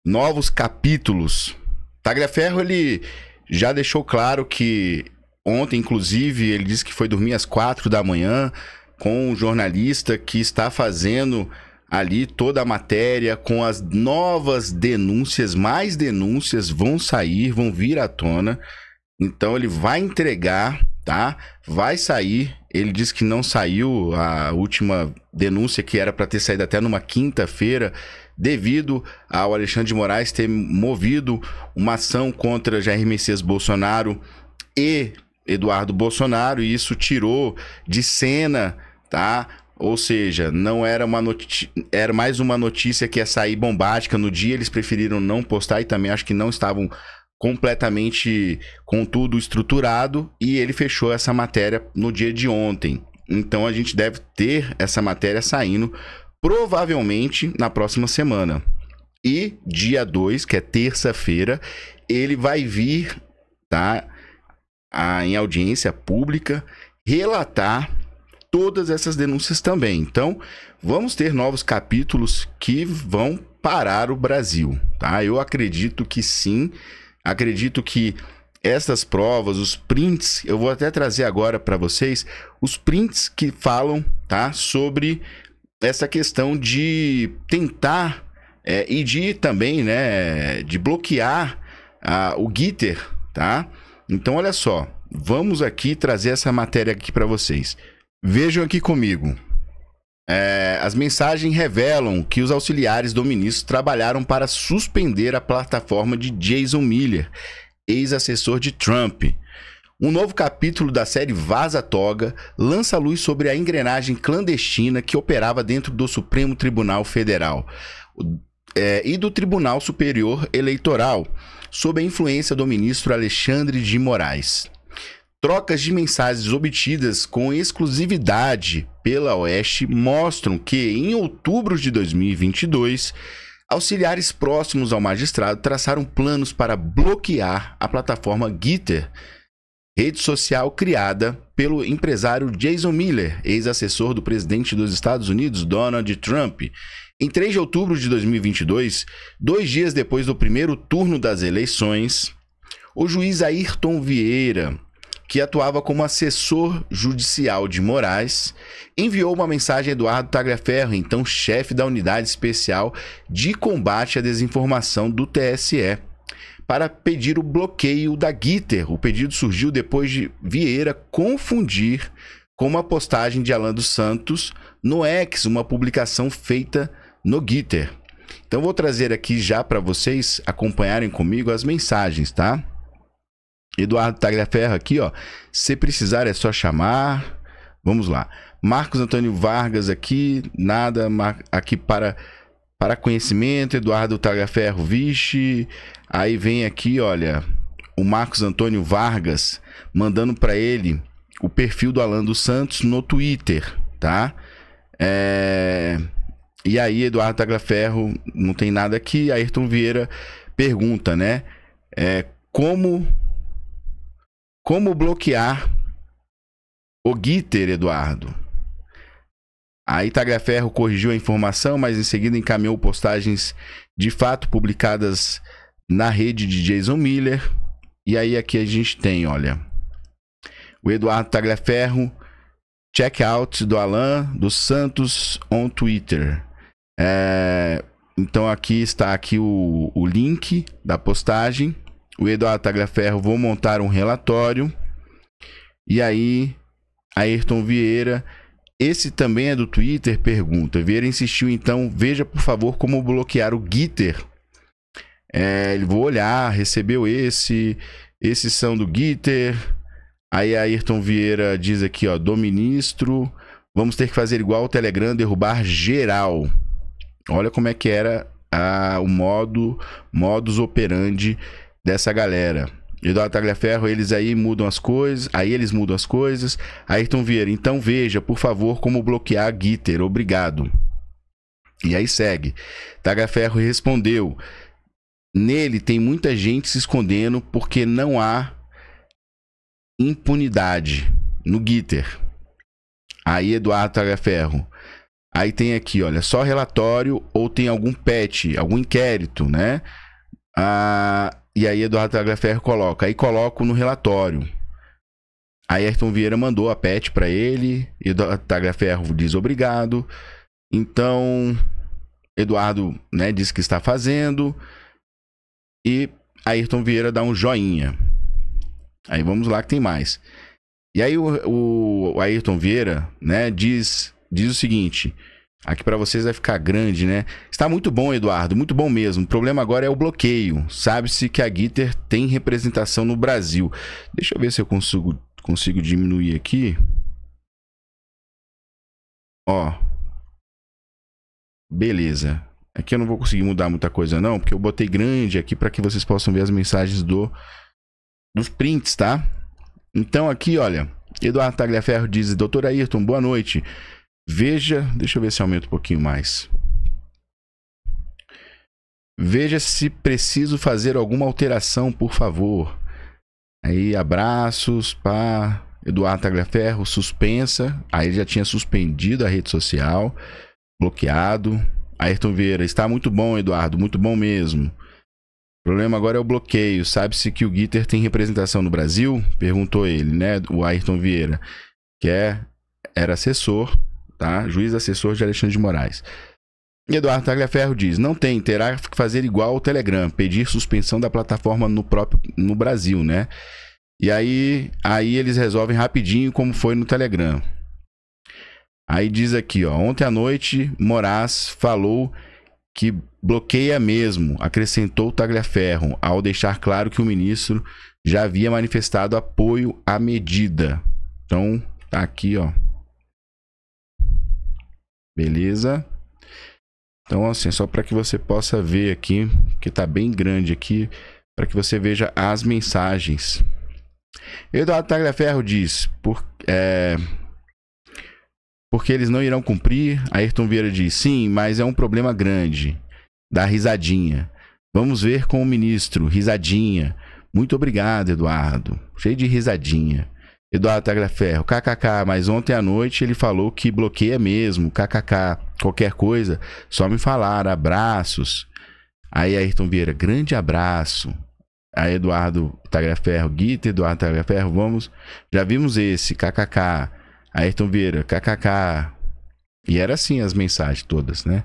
novos capítulos. Tagliaferro, ele já deixou claro que ontem, inclusive, ele disse que foi dormir às 4 da manhã com um jornalista que está fazendo ali toda a matéria com as novas denúncias. Mais denúncias vão sair, vão vir à tona. Então ele vai entregar, tá? Vai sair. Ele disse que não saiu a última denúncia, que era para ter saído até numa quinta-feira, devido ao Alexandre de Moraes ter movido uma ação contra Jair Messias Bolsonaro e Eduardo Bolsonaro, e isso tirou de cena, tá? Ou seja, não era era mais uma notícia que ia sair bombástica no dia, eles preferiram não postar, e também acho que não estavam completamente com tudo estruturado, e ele fechou essa matéria no dia de ontem. Então a gente deve ter essa matéria saindo provavelmente na próxima semana. E dia 2, que é terça-feira, ele vai vir, tá, em audiência pública, relatar todas essas denúncias também. Então, vamos ter novos capítulos que vão parar o Brasil, tá? Eu acredito que sim. Acredito que essas provas, os prints, eu vou até trazer agora para vocês os prints que falam, tá, sobre essa questão de tentar e de também, né, de bloquear o Twitter, tá? Então, olha só, vamos aqui trazer essa matéria aqui para vocês. Vejam aqui comigo. As mensagens revelam que os auxiliares do ministro trabalharam para suspender a plataforma de Jason Miller, ex-assessor de Trump. Um novo capítulo da série Vaza Toga lança luz sobre a engrenagem clandestina que operava dentro do Supremo Tribunal Federal e do Tribunal Superior Eleitoral, sob a influência do ministro Alexandre de Moraes. Trocas de mensagens obtidas com exclusividade pela Oeste mostram que, em outubro de 2022, auxiliares próximos ao magistrado traçaram planos para bloquear a plataforma Twitter, rede social criada pelo empresário Jason Miller, ex-assessor do presidente dos Estados Unidos, Donald Trump. Em 3 de outubro de 2022, 2 dias depois do primeiro turno das eleições, o juiz Ayrton Vieira, que atuava como assessor judicial de Moraes, enviou uma mensagem a Eduardo Tagliaferro, então chefe da Unidade Especial de Combate à Desinformação do TSE, para pedir o bloqueio da Twitter. O pedido surgiu depois de Vieira confundir com uma postagem de Alan dos Santos no X, uma publicação feita no Twitter. Então vou trazer aqui já para vocês acompanharem comigo as mensagens, tá? Eduardo Tagliaferro aqui, ó. Se precisar é só chamar. Vamos lá. Marcos Antônio Vargas aqui, nada aqui para conhecimento. Eduardo Tagliaferro, vixe. Aí vem aqui, olha, o Marcos Antônio Vargas mandando para ele o perfil do Alan dos Santos no Twitter, tá? E aí, Eduardo Tagliaferro, não tem nada aqui. Ayrton Vieira pergunta, né? Como bloquear o Twitter, Eduardo? Aí Tagliaferro corrigiu a informação, mas em seguida encaminhou postagens de fato publicadas na rede de Jason Miller. E aí aqui a gente tem, olha, o Eduardo Tagliaferro, check out do Alan dos Santos on Twitter. Então aqui está aqui o link da postagem. O Eduardo Tagliaferro, vou montar um relatório. E aí, Ayrton Vieira Esse também é do Twitter, pergunta. Vieira insistiu, então, veja, por favor, como bloquear o Gitter. Ele vou olhar, recebeu esse. Esses são do Gitter. Aí a Ayrton Vieira diz aqui, ó, do ministro. Vamos ter que fazer igual o Telegram, derrubar geral. Olha como é que era o modus operandi dessa galera. Eduardo Tagliaferro, eles aí mudam as coisas. Aí eles mudam as coisas. Ayrton Vieira, então veja, por favor, como bloquear Gitter. Obrigado. E aí segue. Tagliaferro respondeu. Nele tem muita gente se escondendo porque não há impunidade no Gitter. Aí Eduardo Tagliaferro. Aí tem aqui, olha, só relatório ou tem algum patch, algum inquérito, né? E aí Eduardo Tagliaferro coloca. Aí coloco no relatório. Aí Ayrton Vieira mandou a patch para ele. Eduardo Tagliaferro diz obrigado. Então, Eduardo, né, diz que está fazendo. E Ayrton Vieira dá um joinha. Aí vamos lá que tem mais. E aí o Ayrton Vieira, né, diz o seguinte. Aqui para vocês vai ficar grande, né? Está muito bom, Eduardo, muito bom mesmo. O problema agora é o bloqueio. Sabe-se que a Gitter tem representação no Brasil. Deixa eu ver se eu consigo diminuir aqui. Ó. Beleza. Aqui eu não vou conseguir mudar muita coisa não, porque eu botei grande aqui para que vocês possam ver as mensagens dos prints, tá? Então aqui, olha, Eduardo Tagliaferro diz, doutor Ayrton, boa noite. Veja, deixa eu ver se aumenta um pouquinho mais. Veja se preciso fazer alguma alteração, por favor. Aí, abraços para Eduardo Tagliaferro, suspensa. Aí ele já tinha suspendido a rede social, bloqueado. Ayrton Vieira, está muito bom, Eduardo, muito bom mesmo. O problema agora é o bloqueio. Sabe-se que o Gitter tem representação no Brasil? Perguntou ele, né? O Ayrton Vieira, que era assessor, tá? Juiz assessor de Alexandre de Moraes. E Eduardo Tagliaferro diz, não tem, terá que fazer igual ao Telegram, pedir suspensão da plataforma no Brasil, né? E aí eles resolvem rapidinho como foi no Telegram. Aí diz aqui, ó, ontem à noite Moraes falou que bloqueia mesmo, acrescentou Tagliaferro, ao deixar claro que o ministro já havia manifestado apoio à medida. Então, tá aqui, ó. Beleza? Então, assim, só para que você possa ver aqui, que tá bem grande aqui, para que você veja as mensagens. Eduardo Tagliaferro diz, porque eles não irão cumprir. Ayrton Vieira diz, sim, mas é um problema grande. Dá risadinha. Vamos ver com o ministro. Risadinha. Muito obrigado, Eduardo. Cheio de risadinha. Eduardo Tagliaferro, kkk, mas ontem à noite ele falou que bloqueia mesmo, kkk. Qualquer coisa, só me falar. Abraços. Aí Ayrton Vieira, grande abraço. Aí Eduardo Tagliaferro, Gitter, Eduardo Tagliaferro, vamos. Já vimos esse, kkk. Ayrton Vieira, kkk. E era assim as mensagens todas, né?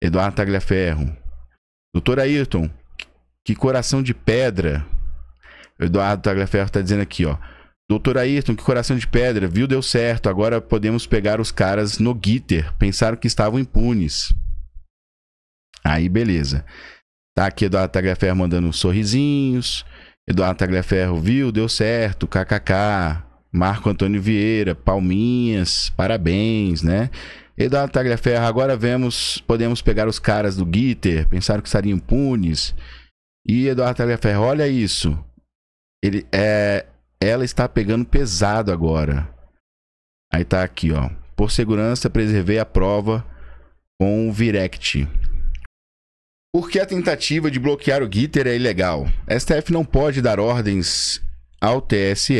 Eduardo Tagliaferro. Doutor Ayrton, que coração de pedra. Eduardo Tagliaferro tá dizendo aqui, ó. Doutor Ayrton, que coração de pedra. Viu, deu certo. Agora podemos pegar os caras no Gitter. Pensaram que estavam impunes. Aí, beleza. Tá aqui Eduardo Tagliaferro mandando sorrisinhos. Eduardo Tagliaferro, viu, deu certo. Kkk. Marco Antônio Vieira, palminhas, parabéns, né? Eduardo Tagliaferro, agora podemos pegar os caras do Gitter, pensaram que estariam impunes. E Eduardo Tagliaferro, olha isso. Ela está pegando pesado agora. Aí tá aqui, ó. Por segurança, preservei a prova com o Virect. Porque a tentativa de bloquear o Gitter é ilegal. STF não pode dar ordens ao TSE.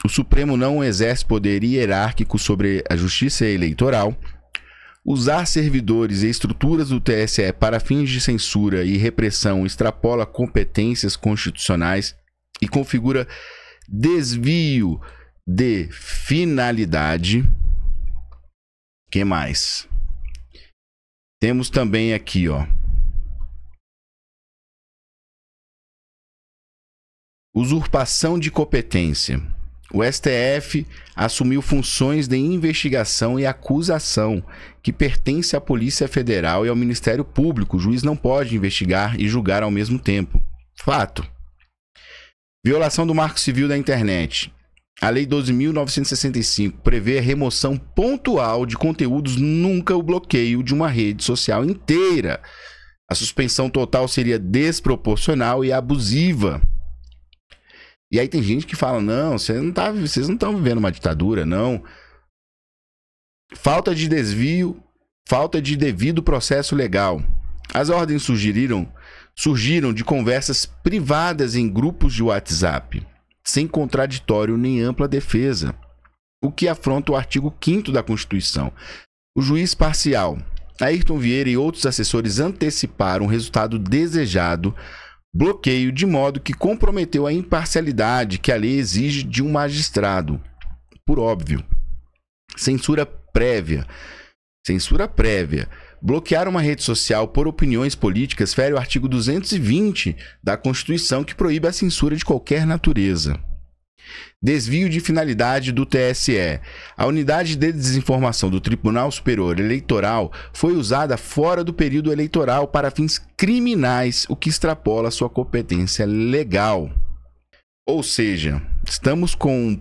O Supremo não exerce poder hierárquico sobre a justiça eleitoral. Usar servidores e estruturas do TSE para fins de censura e repressão extrapola competências constitucionais e configura desvio de finalidade. Que mais? Temos também aqui, ó. Usurpação de competência. O STF assumiu funções de investigação e acusação que pertence à Polícia Federal e ao Ministério Público. O juiz não pode investigar e julgar ao mesmo tempo. Fato. Violação do Marco Civil da Internet. A Lei 12.965 prevê a remoção pontual de conteúdos, nunca o bloqueio de uma rede social inteira. A suspensão total seria desproporcional e abusiva. E aí tem gente que fala, não, vocês não estão vivendo uma ditadura, não. Falta de desvio, falta de devido processo legal. As ordens surgiram de conversas privadas em grupos de WhatsApp, sem contraditório nem ampla defesa, o que afronta o artigo 5º da Constituição. O juiz parcial, Ayrton Vieira e outros assessores anteciparam o resultado desejado, bloqueio de modo que comprometeu a imparcialidade que a lei exige de um magistrado. Por óbvio. Censura prévia. Bloquear uma rede social por opiniões políticas fere o artigo 220 da Constituição, que proíbe a censura de qualquer natureza. Desvio de finalidade do TSE. A unidade de desinformação do Tribunal Superior Eleitoral foi usada fora do período eleitoral para fins criminais, o que extrapola sua competência legal. Ou seja, estamos com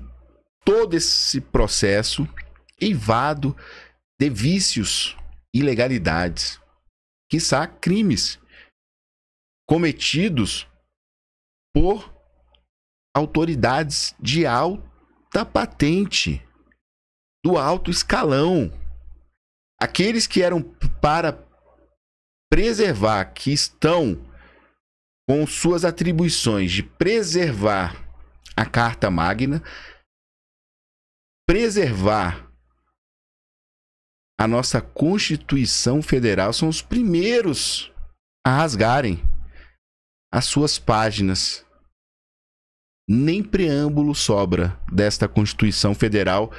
todo esse processo eivado de vícios, ilegalidades, quiçá crimes cometidos por autoridades de alta patente, do alto escalão. Aqueles que eram para preservar, que estão com suas atribuições de preservar a Carta Magna, preservar a nossa Constituição Federal, são os primeiros a rasgarem as suas páginas. Nem preâmbulo sobra desta Constituição Federal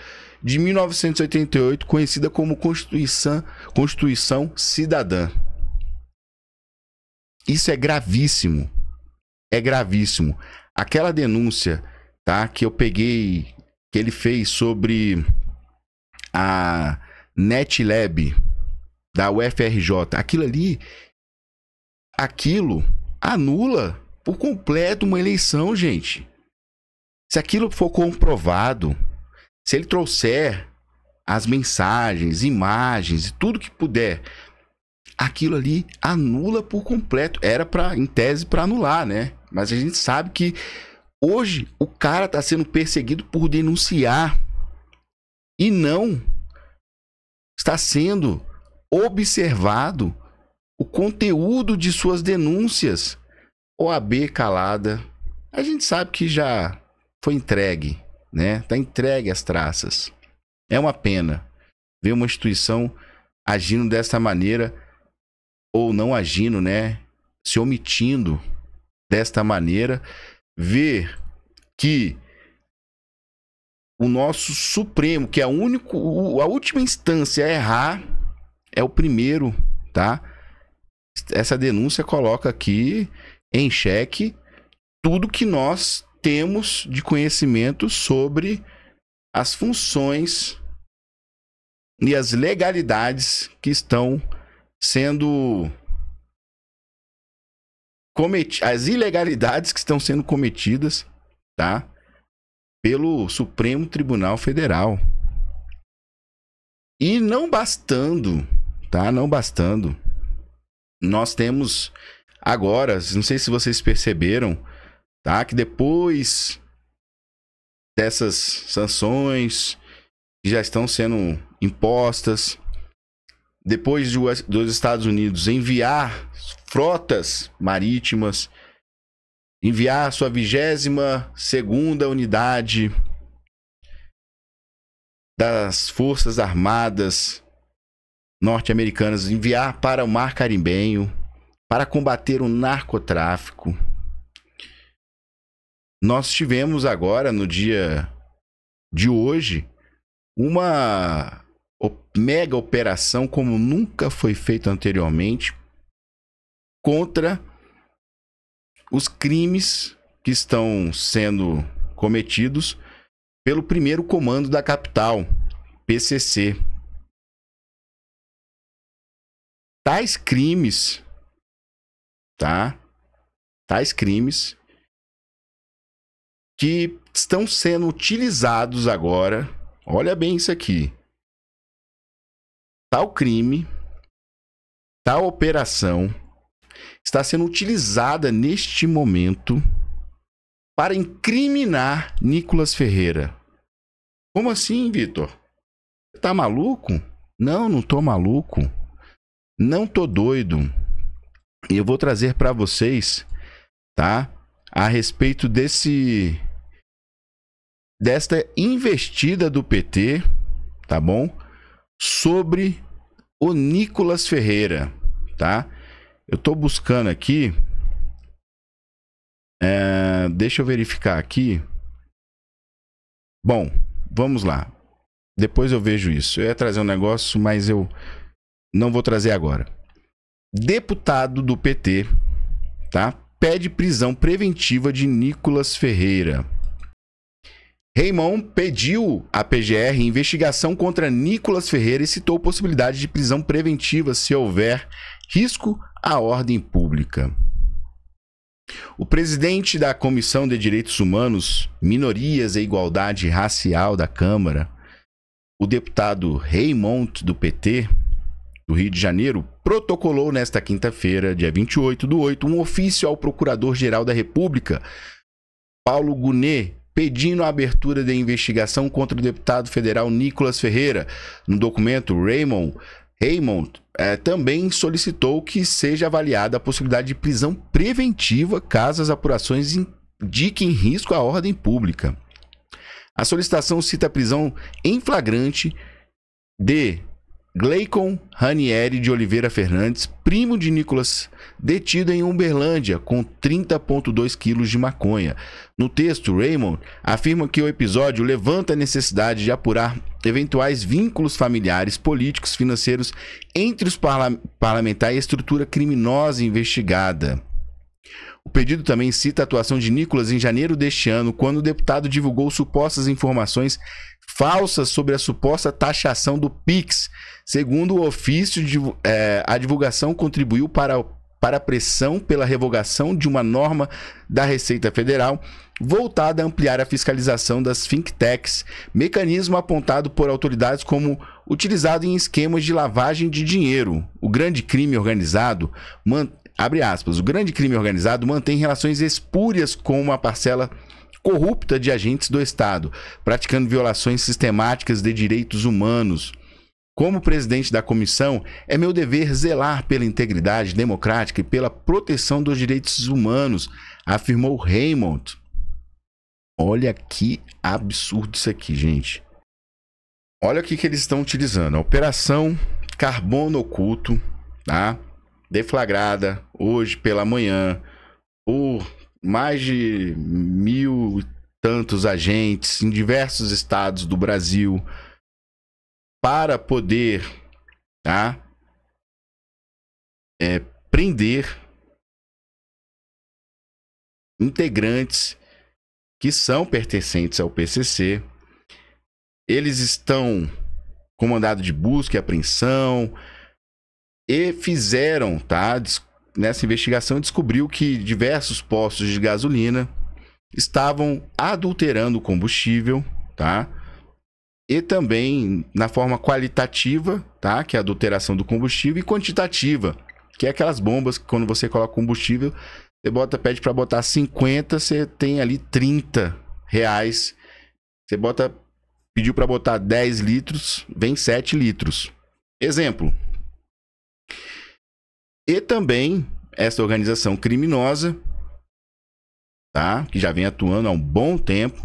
de 1988, conhecida como Constituição Cidadã. Isso é gravíssimo. É gravíssimo. Aquela denúncia, tá, que eu peguei, que ele fez sobre a NetLab da UFRJ, aquilo anula por completo uma eleição, gente. Se aquilo for comprovado, se ele trouxer as mensagens, imagens e tudo que puder, aquilo ali anula por completo. Era em tese para anular, né? Mas a gente sabe que hoje o cara está sendo perseguido por denunciar e não está sendo observado o conteúdo de suas denúncias. OAB calada. A gente sabe que já foi entregue, né? Tá entregue as traças. É uma pena ver uma instituição agindo dessa maneira, ou não agindo, né? Se omitindo desta maneira. Ver que o nosso Supremo, que é a última instância a errar, é o primeiro, tá? Essa denúncia coloca aqui em xeque tudo que nós temos de conhecimento sobre as funções e as legalidades que estão sendo as ilegalidades que estão sendo cometidas, tá, pelo Supremo Tribunal Federal. E não bastando, tá? Não bastando. Nós temos agora, não sei se vocês perceberam, tá, que depois dessas sanções que já estão sendo impostas, depois dos Estados Unidos enviar frotas marítimas, enviar sua 22ª unidade das Forças Armadas norte-americanas, enviar para o Mar Caribenho para combater o narcotráfico. Nós tivemos agora, no dia de hoje, uma mega operação como nunca foi feito anteriormente contra os crimes que estão sendo cometidos pelo primeiro comando da capital, PCC. Tais crimes, tá? Tais crimes que estão sendo utilizados agora, olha bem isso aqui. Tal crime, tal operação está sendo utilizada neste momento para incriminar Nicolas Ferreira. Como assim, Vitor? Você tá maluco? Não, não tô maluco. Não tô doido. E eu vou trazer para vocês, tá? A respeito desta investida do PT, tá bom? Sobre o Nicolas Ferreira, tá? Eu tô buscando aqui. Deixa eu verificar aqui. Bom, vamos lá. Depois eu vejo isso. Eu ia trazer um negócio, mas eu não vou trazer agora. Deputado do PT, tá? Pede prisão preventiva de Nicolas Ferreira. Raymond pediu à PGR investigação contra Nicolas Ferreira e citou possibilidade de prisão preventiva se houver risco à ordem pública. O presidente da Comissão de Direitos Humanos, Minorias e Igualdade Racial da Câmara, o deputado Raymond do PT, do Rio de Janeiro, protocolou nesta quinta-feira, dia 28/8, um ofício ao Procurador-Geral da República, Paulo Gonet, pedindo a abertura de investigação contra o deputado federal Nicolas Ferreira. No documento, Raymond também solicitou que seja avaliada a possibilidade de prisão preventiva caso as apurações indiquem risco à ordem pública. A solicitação cita a prisão em flagrante de Gleicon Ranieri de Oliveira Fernandes, primo de Nicolas, detido em Uberlândia com 30,2 quilos de maconha. No texto, Raymond afirma que o episódio levanta a necessidade de apurar eventuais vínculos familiares, políticos, financeiros entre os parlamentares e a estrutura criminosa investigada. O pedido também cita a atuação de Nicolas em janeiro deste ano, quando o deputado divulgou supostas informações falsas sobre a suposta taxação do PIX. Segundo o ofício, a divulgação contribuiu para a pressão pela revogação de uma norma da Receita Federal voltada a ampliar a fiscalização das think tanks, mecanismo apontado por autoridades como utilizado em esquemas de lavagem de dinheiro. O grande crime organizado o grande crime organizado mantém relações espúrias com uma parcela corrupta de agentes do Estado, praticando violações sistemáticas de direitos humanos. Como presidente da comissão, é meu dever zelar pela integridade democrática e pela proteção dos direitos humanos, afirmou Raymond. Olha que absurdo isso aqui, gente. Olha o que eles estão utilizando. A Operação Carbono Oculto, tá? Deflagrada hoje pela manhã por mais de 1.000 e tantos agentes em diversos estados do Brasil para poder, tá? Prender integrantes que são pertencentes ao PCC. Eles estão com mandado de busca e apreensão e fizeram, tá? Nessa investigação descobriu que diversos postos de gasolina estavam adulterando o combustível, tá? E também na forma qualitativa, tá? Que é a adulteração do combustível, e quantitativa, que é aquelas bombas que quando você coloca combustível, você pede para botar 50, você tem ali 30 reais. Você pediu para botar 10 litros, vem 7 litros. Exemplo. E também essa organização criminosa, tá? Que já vem atuando há um bom tempo,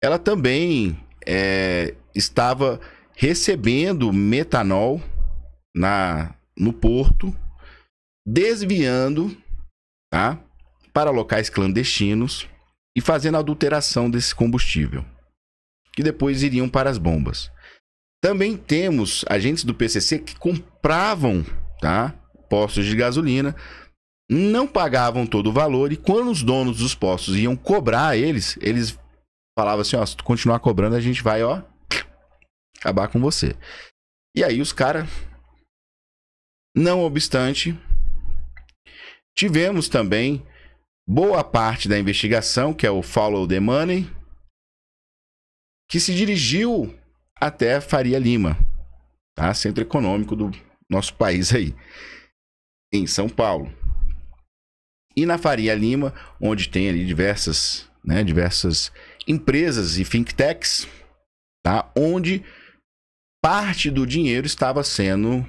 ela também estava recebendo metanol no porto, desviando, tá? Para locais clandestinos e fazendo a adulteração desse combustível, que depois iriam para as bombas. Também temos agentes do PCC que compravam, tá? Postos de gasolina, não pagavam todo o valor, e quando os donos dos postos iam cobrar eles falava assim, ó, se tu continuar cobrando, a gente vai, ó, acabar com você. E aí os caras, não obstante, tivemos também boa parte da investigação, que é o Follow the Money, que se dirigiu até Faria Lima, tá? Centro econômico do nosso país aí, em São Paulo. E na Faria Lima, onde tem ali diversas empresas e think tanks, tá? Onde parte do dinheiro estava sendo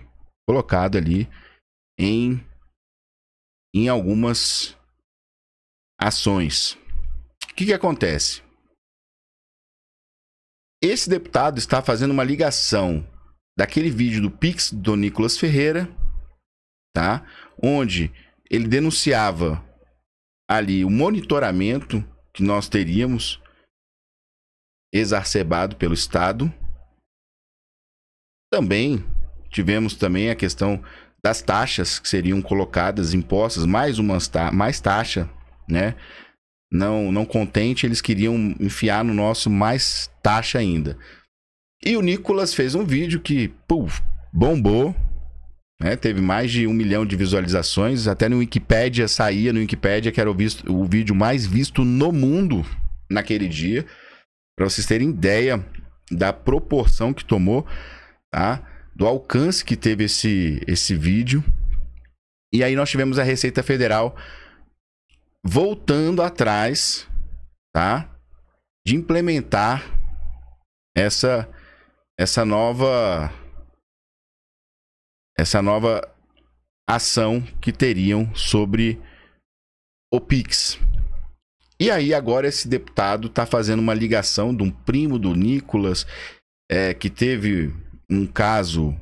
colocado ali em algumas ações. O que acontece? Esse deputado está fazendo uma ligação daquele vídeo do Pix do Nicolas Ferreira, tá? Onde ele denunciava ali o monitoramento que nós teríamos exacerbado pelo Estado. Também tivemos também a questão das taxas que seriam colocadas, impostas, mais taxa, né? Não contente, eles queriam enfiar no nosso mais taxa ainda. E o Nicolas fez um vídeo que bombou, né? Teve mais de 1 milhão de visualizações. Até no Wikipedia saía, que era o vídeo mais visto no mundo naquele dia. Para vocês terem ideia da proporção que tomou, tá? Do alcance que teve esse vídeo. E aí nós tivemos a Receita Federal voltando atrás, tá? De implementar essa nova ação que teriam sobre o Pix. E aí agora esse deputado está fazendo uma ligação de um primo do Nicolas, que teve um caso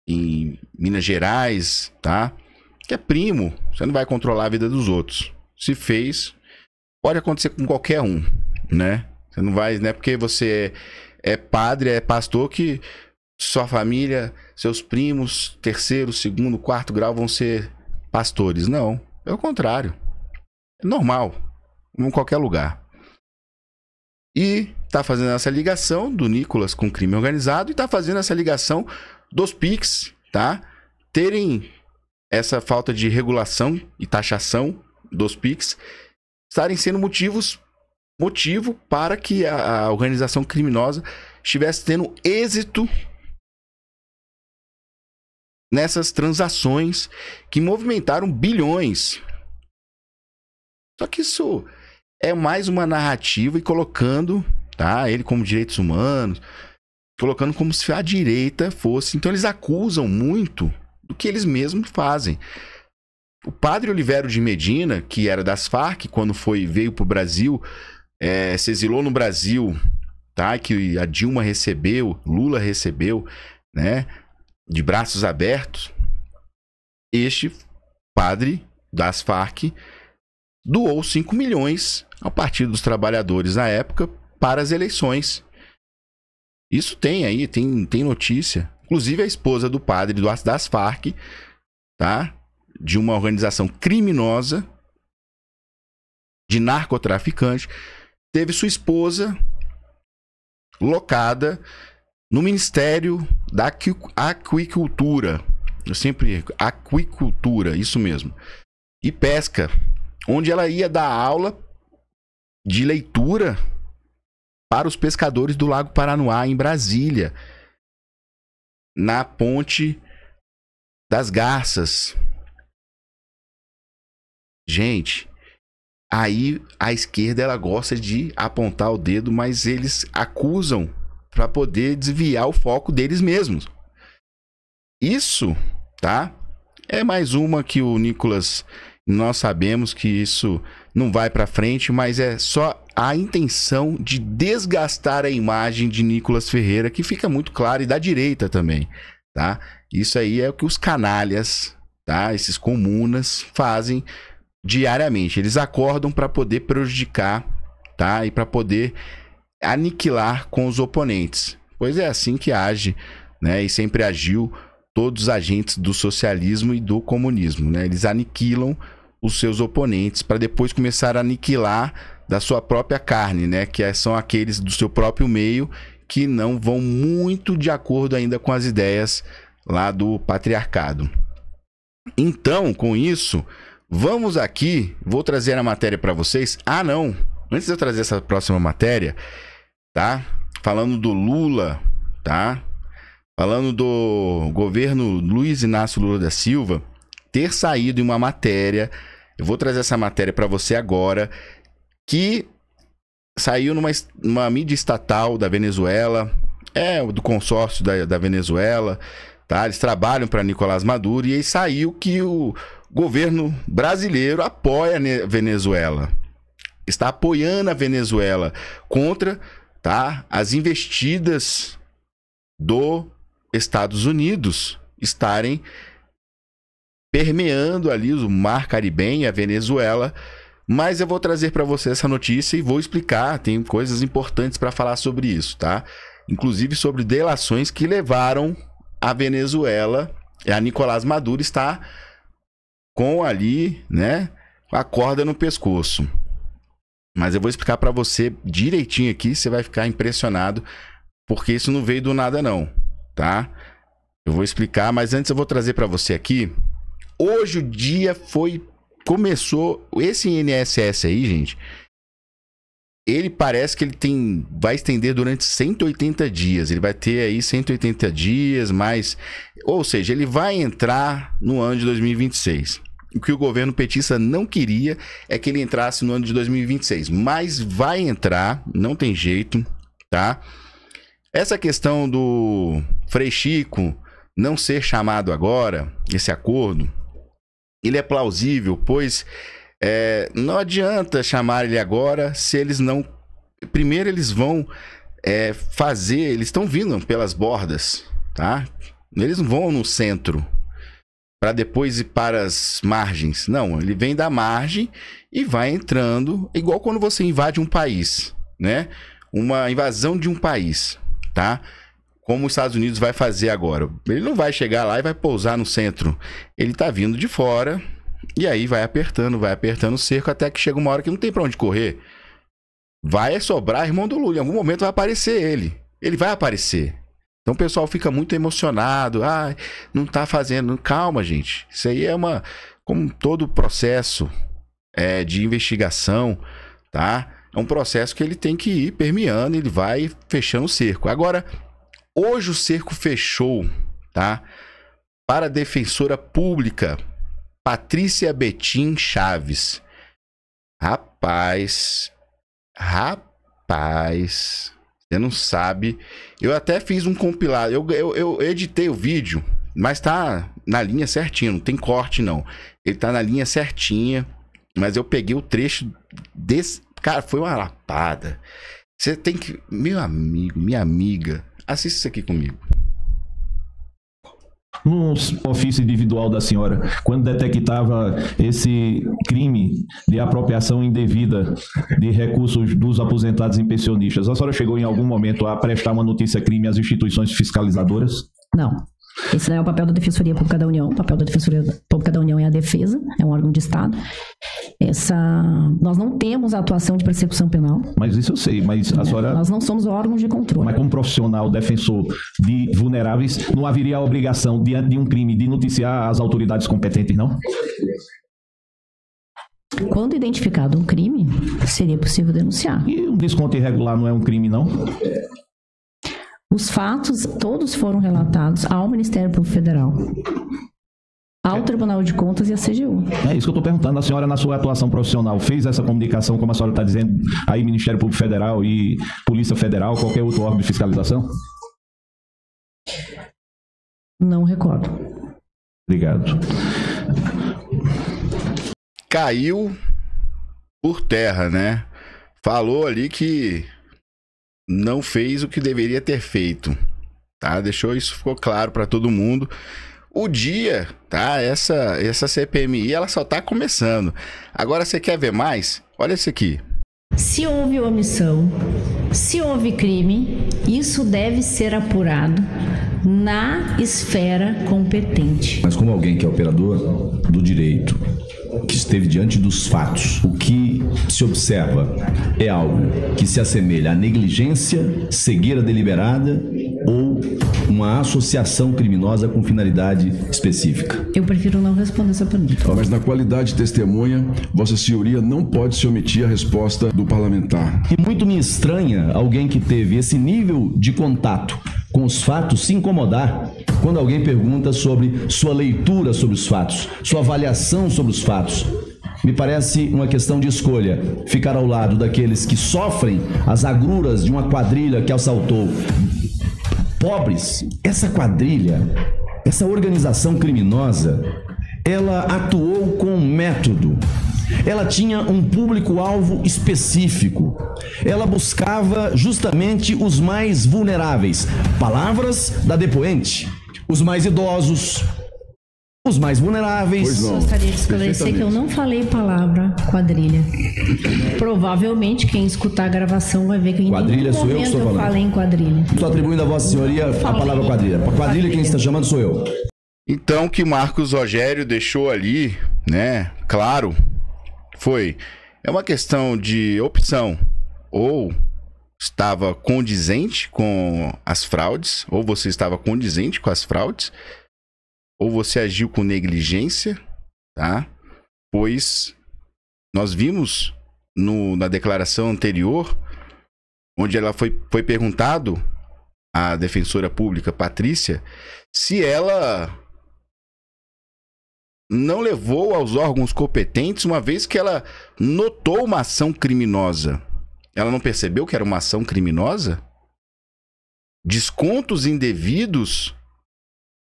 em Minas Gerais, tá? Que é primo, você não vai controlar a vida dos outros. Se fez, pode acontecer com qualquer um, né? Você não vai, não é porque você é padre, é pastor, que sua família, seus primos, 3º, 2º, 4º grau vão ser pastores. Não, é o contrário. É normal, em qualquer lugar. E tá fazendo essa ligação do Nicolas com crime organizado e tá fazendo essa ligação dos PIX, tá? Terem essa falta de regulação e taxação dos PIX estarem sendo motivo para que a organização criminosa estivesse tendo êxito nessas transações que movimentaram bilhões. Só que isso é mais uma narrativa e colocando, tá, ele como direitos humanos, colocando como se a direita fosse. Então eles acusam muito do que eles mesmos fazem. O padre Olivério de Medina, que era das Farc, quando veio para o Brasil, se exilou no Brasil, tá? Que a Dilma recebeu, Lula recebeu, né? De braços abertos. Este padre das Farc doou 5 milhões ao Partido dos Trabalhadores na época para as eleições. Isso tem aí, tem notícia. Inclusive a esposa do padre das Farc, tá? De uma organização criminosa de narcotraficante, teve sua esposa locada no Ministério da Aquicultura. Aquicultura, isso mesmo. E pesca, onde ela ia dar aula de leitura para os pescadores do Lago Paranoá, em Brasília, na Ponte das Garças. Gente, aí a esquerda ela gosta de apontar o dedo, mas eles acusam para poder desviar o foco deles mesmos. Isso, tá? É mais uma que o Nicolas, nós sabemos que isso não vai para frente, mas é só a intenção de desgastar a imagem de Nicolas Ferreira, que fica muito claro, e da direita também, tá? Isso aí é o que os canalhas, tá? Esses comunas fazem diariamente. Eles acordam para poder prejudicar, tá? E para poder aniquilar com os oponentes. Pois é assim que age, né? E sempre agiu todos os agentes do socialismo e do comunismo, né? Eles aniquilam os seus oponentes para depois começar a aniquilar, da sua própria carne, né? Que são aqueles do seu próprio meio que não vão muito de acordo ainda com as ideias lá do patriarcado. Então, com isso, vamos aqui, vou trazer a matéria para vocês. Ah, não, antes de eu trazer essa próxima matéria, tá? Falando do Lula, tá? Falando do governo Luiz Inácio Lula da Silva ter saído em uma matéria, eu vou trazer essa matéria para você agora, que saiu numa mídia estatal da Venezuela, do consórcio da Venezuela, tá? Eles trabalham para Nicolás Maduro, e aí saiu que o governo brasileiro apoia a Venezuela, está apoiando a Venezuela contra, tá, as investidas dos Estados Unidos estarem permeando ali o Mar Caribenho, a Venezuela. Mas eu vou trazer para você essa notícia e vou explicar, tem coisas importantes para falar sobre isso, tá? Inclusive sobre delações que levaram a Venezuela, a Nicolás Maduro está com ali, né, a corda no pescoço. Mas eu vou explicar para você direitinho aqui, você vai ficar impressionado, porque isso não veio do nada não, tá? Eu vou explicar, mas antes eu vou trazer para você aqui. Hoje o dia começou, esse INSS aí, gente, ele parece que ele vai estender durante 180 dias, ele vai ter aí 180 dias, mais, ou seja, ele vai entrar no ano de 2026. O que o governo petista não queria é que ele entrasse no ano de 2026, mas vai entrar, não tem jeito, tá? Essa questão do Frei Chico não ser chamado agora, esse acordo, ele é plausível, pois não adianta chamar ele agora se eles não... Primeiro eles vão fazer... Eles estão vindo pelas bordas, tá? Eles não vão no centro para depois ir para as margens. Não, ele vem da margem e vai entrando, igual quando você invade um país, né? Uma invasão de um país, tá? Como os Estados Unidos vai fazer agora. Ele não vai chegar lá e vai pousar no centro. Ele tá vindo de fora e aí vai apertando o cerco até que chega uma hora que não tem pra onde correr. Vai sobrar irmão do Lula. Em algum momento vai aparecer ele. Ele vai aparecer. Então o pessoal fica muito emocionado. Ah, não tá fazendo. Calma, gente. Isso aí como todo processo de investigação, tá? É um processo que ele tem que ir permeando, ele vai fechando o cerco. Agora, hoje o cerco fechou, tá? Para a defensora pública Patrícia Betim Chaves. Rapaz, você não sabe. Eu até fiz um compilado. Eu editei o vídeo, mas tá na linha certinha, não tem corte não. Ele tá na linha certinha, mas eu peguei o trecho desse. Cara, foi uma lapada. Você tem que... Meu amigo, minha amiga, assista isso aqui comigo. No ofício individual da senhora, quando detectava esse crime de apropriação indevida de recursos dos aposentados e pensionistas, a senhora chegou em algum momento a prestar uma notícia-crime às instituições fiscalizadoras? Não. Esse não é o papel da Defensoria Pública da União. O papel da Defensoria Pública da União é a defesa, é um órgão de Estado. Nós não temos a atuação de persecução penal. Mas isso eu sei, mas a senhora... Nós não somos órgãos de controle. Mas como profissional, defensor de vulneráveis, não haveria a obrigação, diante de um crime, de noticiar as autoridades competentes, não? Quando identificado um crime, seria possível denunciar. E um desconto irregular não é um crime, não? Os fatos todos foram relatados ao Ministério Público Federal, ao Tribunal de Contas e à CGU. É isso que eu estou perguntando. A senhora, na sua atuação profissional, fez essa comunicação, como a senhora está dizendo, aí Ministério Público Federal e Polícia Federal, qualquer outro órgão de fiscalização? Não recordo. Obrigado. Caiu por terra, né? Falou ali que não fez o que deveria ter feito, tá? Deixou isso, ficou claro para todo mundo. O dia, tá? Essa CPMI, ela só tá começando. Agora, você quer ver mais? Olha esse aqui. Se houve omissão, se houve crime, isso deve ser apurado na esfera competente. Mas como alguém que é operador do direito, que esteve diante dos fatos, o que se observa é algo que se assemelha à negligência, cegueira deliberada ou uma associação criminosa com finalidade específica? Eu prefiro não responder essa pergunta. Mas na qualidade de testemunha, Vossa Senhoria não pode se omitir a resposta do parlamentar. E muito me estranha alguém que teve esse nível de contato com os fatos se incomodar quando alguém pergunta sobre sua leitura sobre os fatos, sua avaliação sobre os fatos. Me parece uma questão de escolha, ficar ao lado daqueles que sofrem as agruras de uma quadrilha que assaltou pobres. Essa quadrilha, essa organização criminosa, ela atuou com método. Ela tinha um público-alvo específico. Ela buscava justamente os mais vulneráveis. Palavras da depoente. Os mais idosos, os mais vulneráveis. Gostaria de esclarecer que eu não falei palavra quadrilha. Provavelmente quem escutar a gravação vai ver que em quadrilha nenhum sou eu que estou momento eu falando. falei em quadrilha. Estou atribuindo a Vossa Senhoria a palavra quadrilha. Quadrilha quem está chamando sou eu. Então, o que Marcos Rogério deixou ali, né, claro, é uma questão de opção. Ou estava condizente com as fraudes, ou você estava condizente com as fraudes, ou você agiu com negligência, tá? Pois nós vimos na declaração anterior, onde ela foi perguntado à defensora pública, Patrícia, se ela não levou aos órgãos competentes, uma vez que ela notou uma ação criminosa. Ela não percebeu que era uma ação criminosa? Descontos indevidos,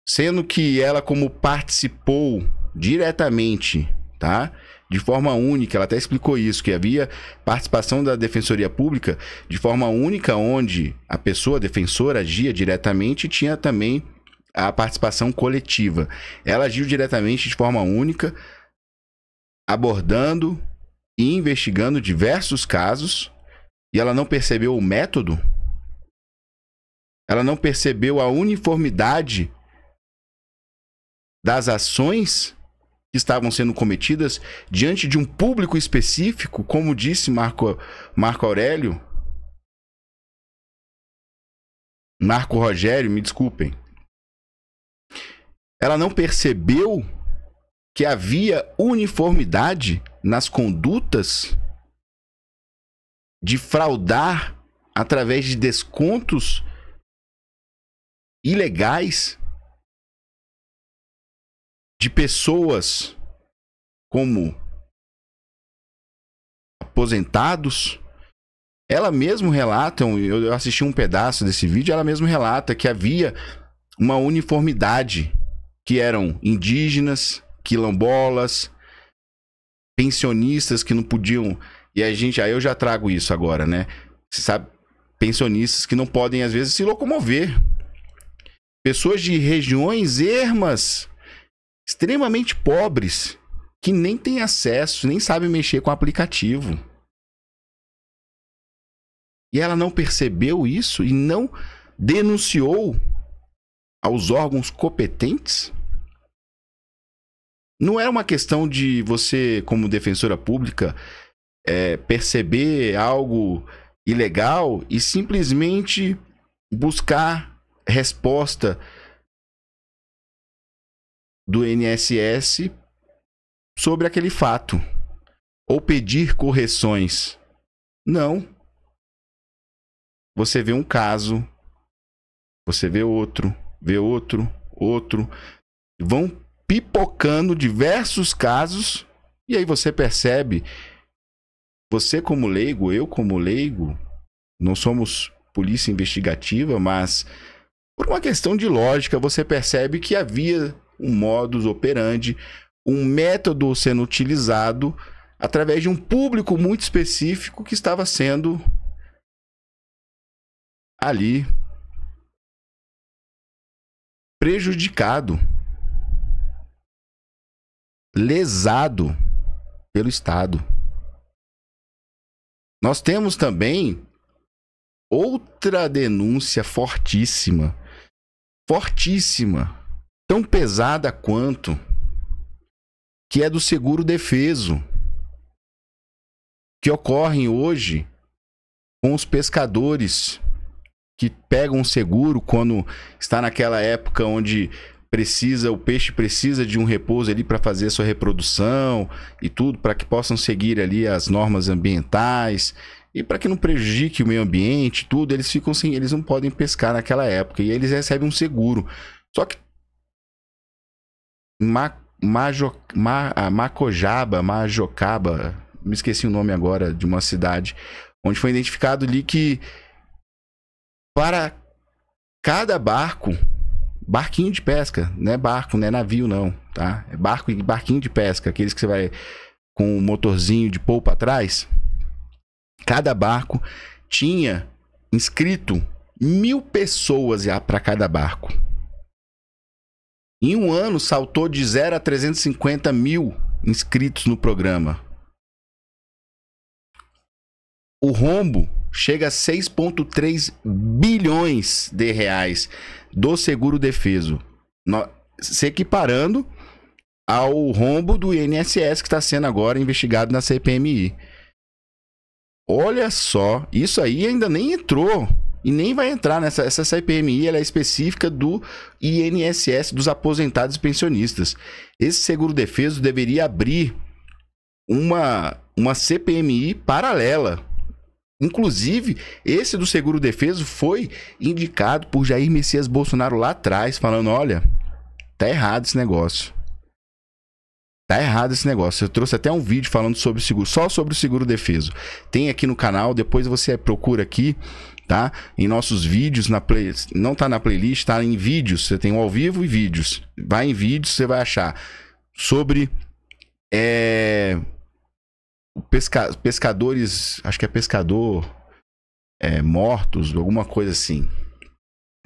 sendo que ela, como participou diretamente, tá? De forma única, ela até explicou isso, que havia participação da Defensoria Pública de forma única, onde a pessoa defensora agia diretamente e tinha também a participação coletiva. Ela agiu diretamente de forma única, abordando e investigando diversos casos, e ela não percebeu o método, ela não percebeu a uniformidade das ações que estavam sendo cometidas diante de um público específico, como disse Marco Rogério, me desculpem. Ela não percebeu que havia uniformidade nas condutas de fraudar através de descontos ilegais de pessoas como aposentados. Ela mesmo relata, eu assisti um pedaço desse vídeo, ela mesmo relata que havia uma uniformidade, que eram indígenas, quilombolas, pensionistas que não podiam... E aí eu já trago isso agora, né? Você sabe, pensionistas que não podem, às vezes, se locomover. Pessoas de regiões ermas, extremamente pobres, que nem têm acesso, nem sabem mexer com o aplicativo. E ela não percebeu isso e não denunciou aos órgãos competentes? Não é uma questão de você, como defensora pública, perceber algo ilegal e simplesmente buscar resposta do INSS sobre aquele fato ou pedir correções. Não. Você vê um caso, você vê outro, vão pipocando diversos casos e aí você percebe, você como leigo, eu como leigo, não somos polícia investigativa, mas por uma questão de lógica, você percebe que havia um modus operandi, um método sendo utilizado através de um público muito específico que estava sendo ali prejudicado, lesado pelo Estado. Nós temos também outra denúncia fortíssima, tão pesada quanto, que é do seguro defeso, que ocorrem hoje com os pescadores que pegam um seguro quando está naquela época onde o peixe precisa de um repouso ali para fazer a sua reprodução e tudo, para que possam seguir ali as normas ambientais e para que não prejudique o meio ambiente, tudo, eles ficam sem, eles não podem pescar naquela época e eles recebem um seguro. Só que Majocaba, me esqueci o nome agora de uma cidade, onde foi identificado ali que para cada barquinho de pesca, não é barco, não é navio não, tá? É barco e barquinho de pesca, aqueles que você vai com o motorzinho de polpa atrás. Cada barco tinha inscrito 1.000 pessoas para cada barco. Em um ano saltou de 0 a 350 mil inscritos no programa. O rombo chega a 6,3 bilhões de reais do seguro defeso, se equiparando ao rombo do INSS que está sendo agora investigado na CPMI. Olha só, isso aí ainda nem entrou e nem vai entrar essa CPMI, ela é específica do INSS, dos aposentados e pensionistas. Esse seguro defeso deveria abrir uma CPMI paralela. Inclusive, esse do seguro defeso foi indicado por Jair Messias Bolsonaro lá atrás, falando, olha, tá errado esse negócio. Tá errado esse negócio. Eu trouxe até um vídeo falando sobre o seguro, só sobre o seguro defeso. Tem aqui no canal, depois você procura aqui, tá? Em nossos vídeos, não tá na playlist, tá em vídeos. Você tem o ao vivo e vídeos. Vai em vídeos, você vai achar sobre pescadores, acho que é pescador mortos, alguma coisa assim.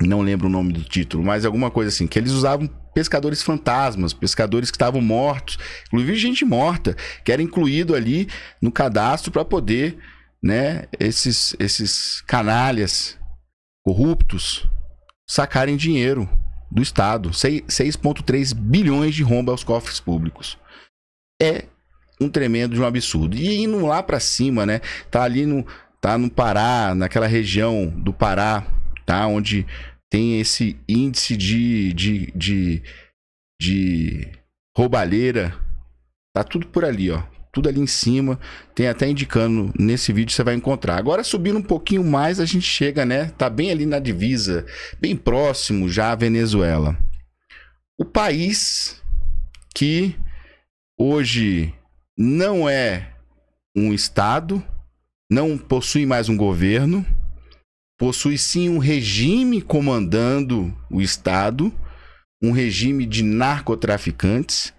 Não lembro o nome do título, mas alguma coisa assim, que eles usavam pescadores fantasmas, pescadores que estavam mortos, inclusive gente morta, que era incluído ali no cadastro para poder, né, esses canalhas corruptos sacarem dinheiro do Estado. 6,3 bilhões de rombo aos cofres públicos. É um tremendo de um absurdo. E indo lá para cima, né, tá no Pará, naquela região do Pará, tá, onde tem esse índice de roubalheira, tá tudo por ali, ó, tudo ali em cima, tem até indicando, nesse vídeo você vai encontrar. Agora subindo um pouquinho mais, a gente chega, né, tá bem ali na divisa, bem próximo já à Venezuela. O país que hoje não é um estado, não possui mais um governo, possui sim um regime comandando o Estado, um regime de narcotraficantes,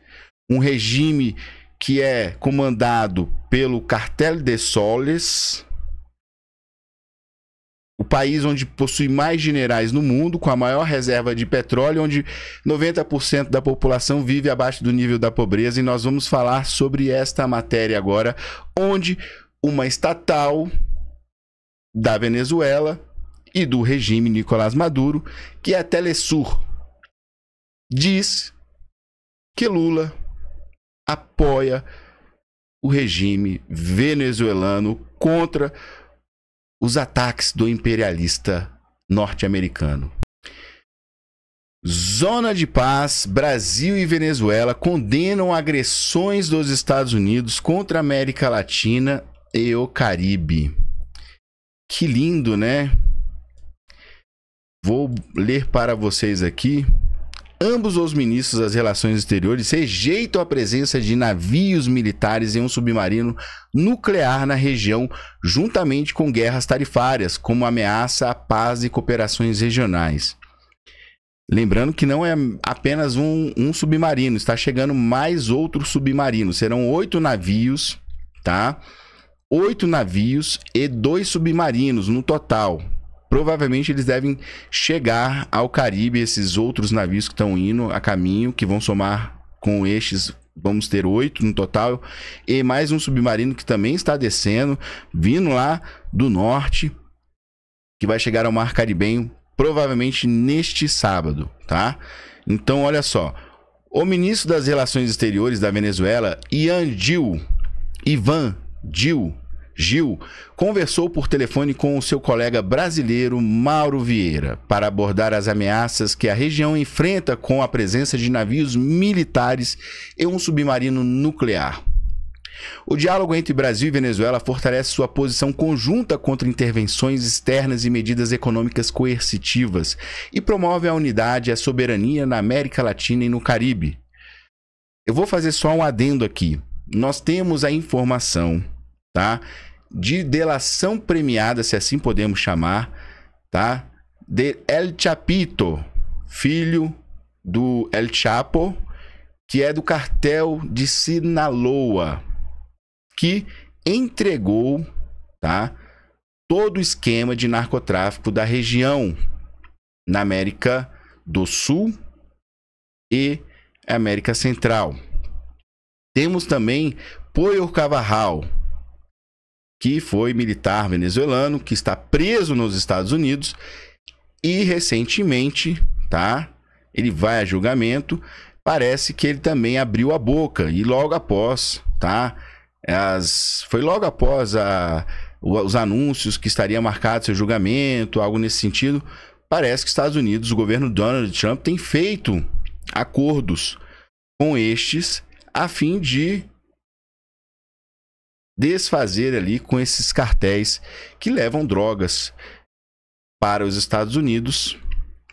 um regime que é comandado pelo Cartel de Soles, o país onde possui mais generais no mundo, com a maior reserva de petróleo, onde 90% da população vive abaixo do nível da pobreza, e nós vamos falar sobre esta matéria agora, onde uma estatal da Venezuela e do regime Nicolás Maduro, que é a Telesur, diz que Lula apoia o regime venezuelano contra os ataques do imperialista norte-americano. Zona de paz, Brasil e Venezuela condenam agressões dos Estados Unidos contra a América Latina e o Caribe. Que lindo, né? Vou ler para vocês aqui. Ambos os ministros das Relações Exteriores rejeitam a presença de navios militares em um submarino nuclear na região, juntamente com guerras tarifárias, como ameaça à paz e cooperações regionais. Lembrando que não é apenas um submarino, está chegando mais outros submarinos. Serão 8 navios, tá? 8 navios e 2 submarinos no total. Provavelmente eles devem chegar ao Caribe, esses outros navios que estão indo a caminho, que vão somar com estes, vamos ter 8 no total, e mais um submarino que também está descendo, vindo lá do norte, que vai chegar ao Mar Caribenho, provavelmente neste sábado, tá? Então, olha só, O ministro das Relações Exteriores da Venezuela, Ivan Gil, conversou por telefone com o seu colega brasileiro Mauro Vieira para abordar as ameaças que a região enfrenta com a presença de navios militares e um submarino nuclear. O diálogo entre Brasil e Venezuela fortalece sua posição conjunta contra intervenções externas e medidas econômicas coercitivas e promove a unidade e a soberania na América Latina e no Caribe. Eu vou fazer só um adendo aqui. Nós temos a informação, tá, de delação premiada, se assim podemos chamar, tá, de El Chapito, filho do El Chapo, que é do cartel de Sinaloa, que entregou, tá, todo o esquema de narcotráfico da região na América do Sul e América Central. Temos também Poyo Carvajal, que foi militar venezuelano, que está preso nos Estados Unidos e recentemente, tá, ele vai a julgamento. Parece que ele também abriu a boca e logo após, tá, foi logo após os anúncios que estaria marcado seu julgamento, algo nesse sentido. Parece que os Estados Unidos, o governo Donald Trump, tem feito acordos com estes a fim de desfazer ali com esses cartéis que levam drogas para os Estados Unidos,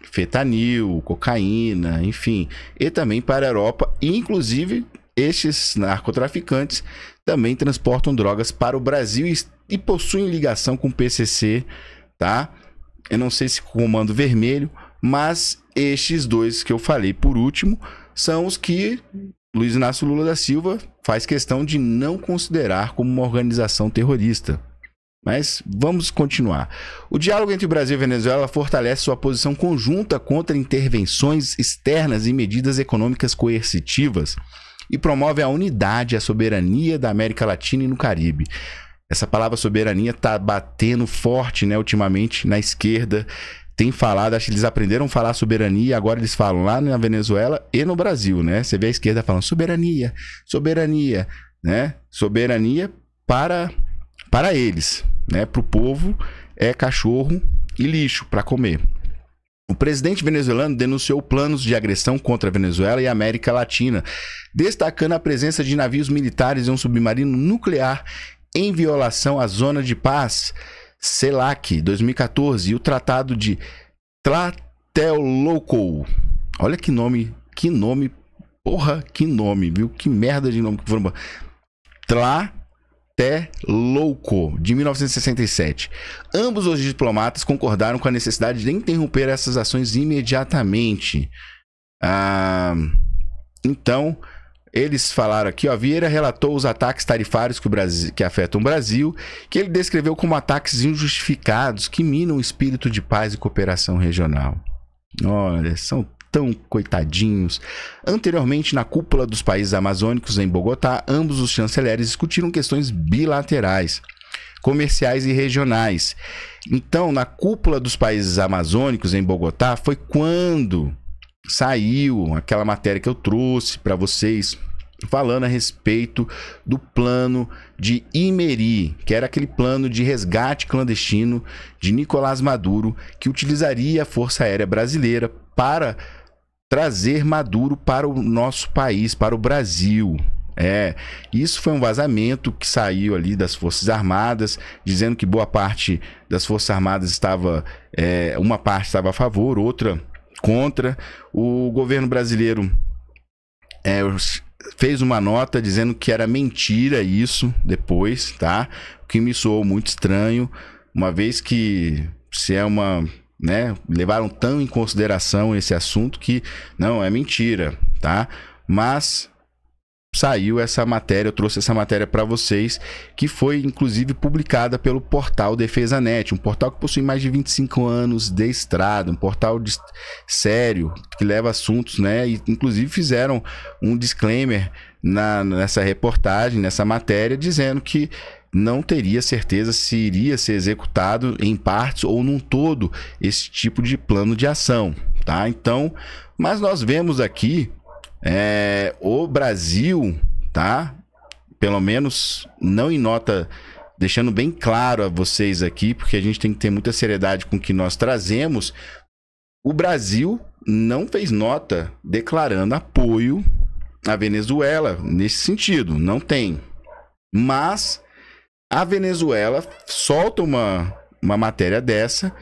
fentanil, cocaína, enfim, e também para a Europa. E, inclusive, estes narcotraficantes também transportam drogas para o Brasil e possuem ligação com o PCC, tá? Eu não sei se com o Comando Vermelho, mas estes dois que eu falei por último são os que Luiz Inácio Lula da Silva faz questão de não considerar como uma organização terrorista. Mas vamos continuar. O diálogo entre o Brasil e a Venezuela fortalece sua posição conjunta contra intervenções externas e medidas econômicas coercitivas e promove a unidade e a soberania da América Latina e no Caribe. Essa palavra soberania está batendo forte, né, ultimamente, na esquerda. Tem falado, acho que eles aprenderam a falar soberania e agora eles falam lá na Venezuela e no Brasil, né? Você vê a esquerda falando soberania, soberania, né? Soberania para eles, né? Para o povo é cachorro e lixo para comer. O presidente venezuelano denunciou planos de agressão contra a Venezuela e a América Latina, destacando a presença de navios militares e um submarino nuclear em violação à Zona de Paz CELAC 2014 e o Tratado de Tlatelolco. Olha que nome, porra, que nome, viu? Que merda de nome que foram. Tlatelolco, de 1967. Ambos os diplomatas concordaram com a necessidade de interromper essas ações imediatamente. Então, eles falaram aqui, ó, Vieira relatou os ataques tarifários que afetam o Brasil, que ele descreveu como ataques injustificados que minam o espírito de paz e cooperação regional. Olha, são tão coitadinhos. Anteriormente, na cúpula dos países amazônicos em Bogotá, ambos os chanceleres discutiram questões bilaterais, comerciais e regionais. Então, na cúpula dos países amazônicos em Bogotá, foi quando saiu aquela matéria que eu trouxe para vocês, falando a respeito do plano de Imerí, que era aquele plano de resgate clandestino de Nicolás Maduro, que utilizaria a Força Aérea Brasileira para trazer Maduro para o nosso país, para o Brasil. Isso foi um vazamento que saiu ali das Forças Armadas, dizendo que boa parte das Forças Armadas estava, uma parte estava a favor, outra contra. O governo brasileiro fez uma nota dizendo que era mentira isso depois, tá? O que me soou muito estranho, uma vez que se é uma, né, levaram tão em consideração esse assunto que não é mentira, tá? Mas saiu essa matéria, eu trouxe essa matéria para vocês, que foi inclusive publicada pelo portal DefesaNet, um portal que possui mais de 25 anos de estrada, um portal sério, que leva assuntos, né? E inclusive fizeram um disclaimer nessa reportagem, nessa matéria, dizendo que não teria certeza se iria ser executado em partes ou num todo esse tipo de plano de ação, tá? Então, mas nós vemos aqui O Brasil, tá? Pelo menos não em nota, deixando bem claro a vocês aqui, porque a gente tem que ter muita seriedade com o que nós trazemos. O Brasil não fez nota declarando apoio à Venezuela nesse sentido, não tem. Mas a Venezuela solta uma matéria dessa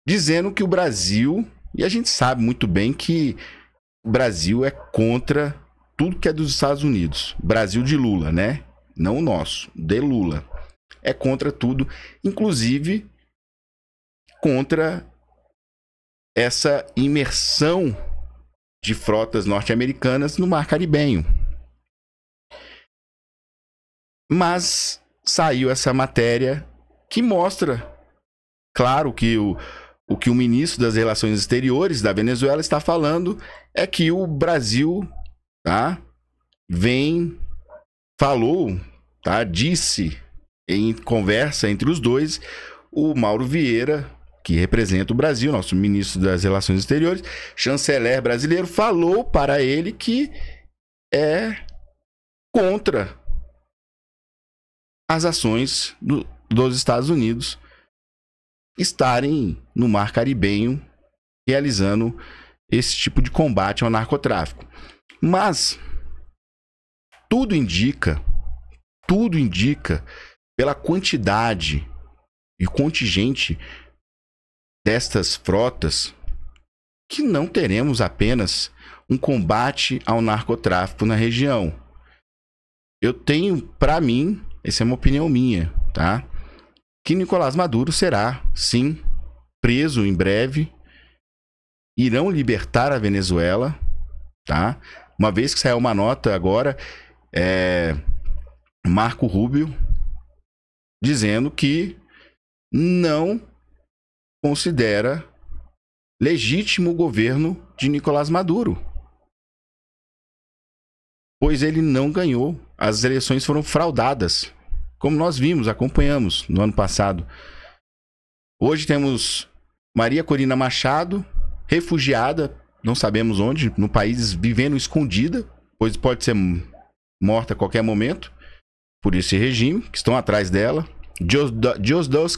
dizendo que o Brasil, e a gente sabe muito bem que o Brasil é contra tudo que é dos Estados Unidos. Brasil de Lula, né? Não o nosso, de Lula. É contra tudo, inclusive contra essa imersão de frotas norte-americanas no Mar Caribenho. Mas saiu essa matéria que mostra, claro, que o que o ministro das Relações Exteriores da Venezuela está falando é que o Brasil, tá, falou, tá, disse em conversa entre os dois, o Mauro Vieira, que representa o Brasil, nosso ministro das Relações Exteriores, chanceler brasileiro, falou para ele que é contra as ações dos Estados Unidos estarem no Mar Caribenho realizando esse tipo de combate ao narcotráfico. Mas tudo indica, pela quantidade e contingente destas frotas, que não teremos apenas um combate ao narcotráfico na região. Eu tenho, para mim, essa é uma opinião minha, tá? Que Nicolás Maduro será, sim, preso em breve. Irão libertar a Venezuela, tá? Uma vez que saiu uma nota agora, Marco Rubio, dizendo que não considera legítimo o governo de Nicolás Maduro, pois ele não ganhou. As eleições foram fraudadas, como nós vimos, acompanhamos no ano passado. Hoje temos Maria Corina Machado, refugiada, não sabemos onde, no país, vivendo escondida, pois pode ser morta a qualquer momento por esse regime, que estão atrás dela. Diosdado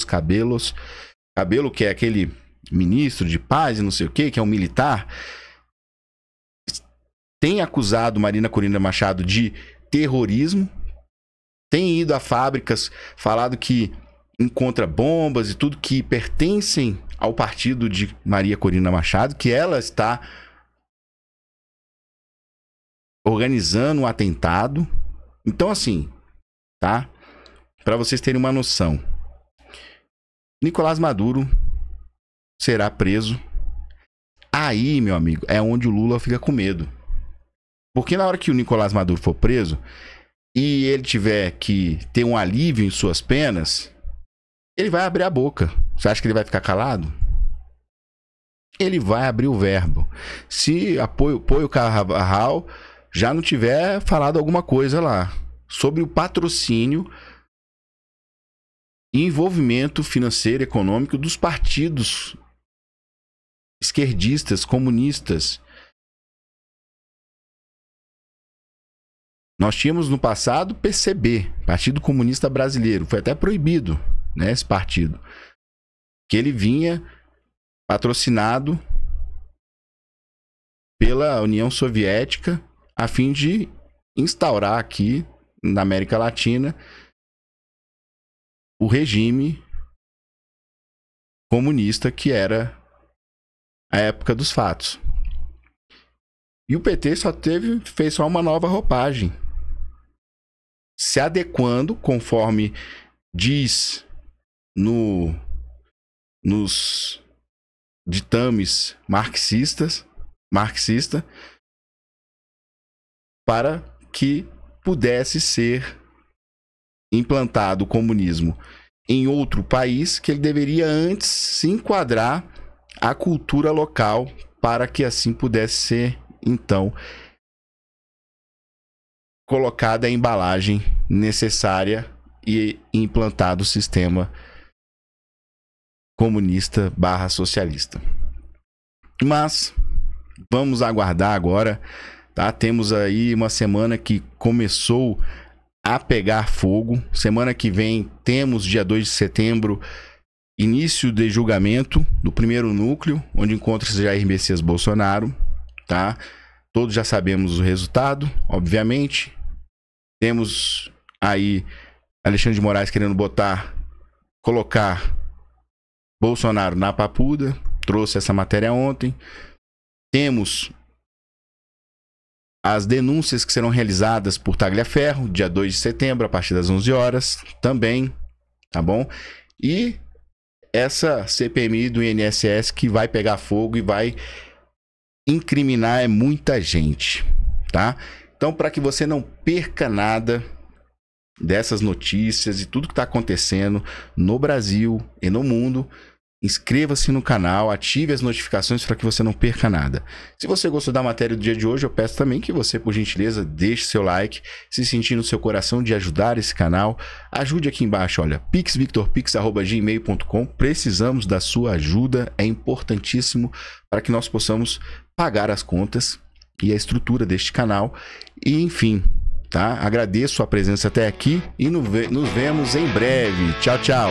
Cabello, que é aquele ministro de paz e não sei o que é um militar, tem acusado Marina Corina Machado de terrorismo, tem ido a fábricas, falado que encontra bombas e tudo que pertencem ao partido de Maria Corina Machado, que ela está organizando um atentado. Então, assim, tá? Para vocês terem uma noção, Nicolás Maduro será preso. Aí, meu amigo, é onde o Lula fica com medo. Porque na hora que o Nicolás Maduro for preso e ele tiver que ter um alívio em suas penas, ele vai abrir a boca. Você acha que ele vai ficar calado? Ele vai abrir o verbo. Se Apoio Carvajal já não tiver falado alguma coisa lá sobre o patrocínio e envolvimento financeiro e econômico dos partidos esquerdistas, comunistas. Nós tínhamos no passado PCB, Partido Comunista Brasileiro, foi até proibido, né, esse partido, que ele vinha patrocinado pela União Soviética a fim de instaurar aqui na América Latina o regime comunista que era a época dos fatos. E o PT fez só uma nova roupagem, se adequando conforme diz nos ditames marxista, para que pudesse ser implantado o comunismo em outro país, que ele deveria antes se enquadrar à cultura local, para que assim pudesse ser, então, colocada a embalagem necessária e implantado o sistema comunista / socialista. Mas vamos aguardar agora, tá? Temos aí uma semana que começou a pegar fogo. Semana que vem temos, dia 2 de setembro, início de julgamento do primeiro núcleo, onde encontra-se Jair Messias Bolsonaro, tá? Todos já sabemos o resultado, obviamente. Temos aí Alexandre de Moraes querendo colocar Bolsonaro na papuda. Trouxe essa matéria ontem. Temos as denúncias que serão realizadas por Tagliaferro, dia 2 de setembro, a partir das 11 horas, também, tá bom? E essa CPMI do INSS que vai pegar fogo e vai incriminar muita gente, tá? Então, para que você não perca nada dessas notícias e tudo que está acontecendo no Brasil e no mundo, inscreva-se no canal, ative as notificações para que você não perca nada. Se você gostou da matéria do dia de hoje, eu peço também que você, por gentileza, deixe seu like. Se sentir no seu coração de ajudar esse canal, ajude aqui embaixo, olha, pixvictorpix@gmail.com. Precisamos da sua ajuda, é importantíssimo para que nós possamos pagar as contas e a estrutura deste canal. E enfim, tá? Agradeço a presença até aqui e nos vemos em breve. Tchau, tchau.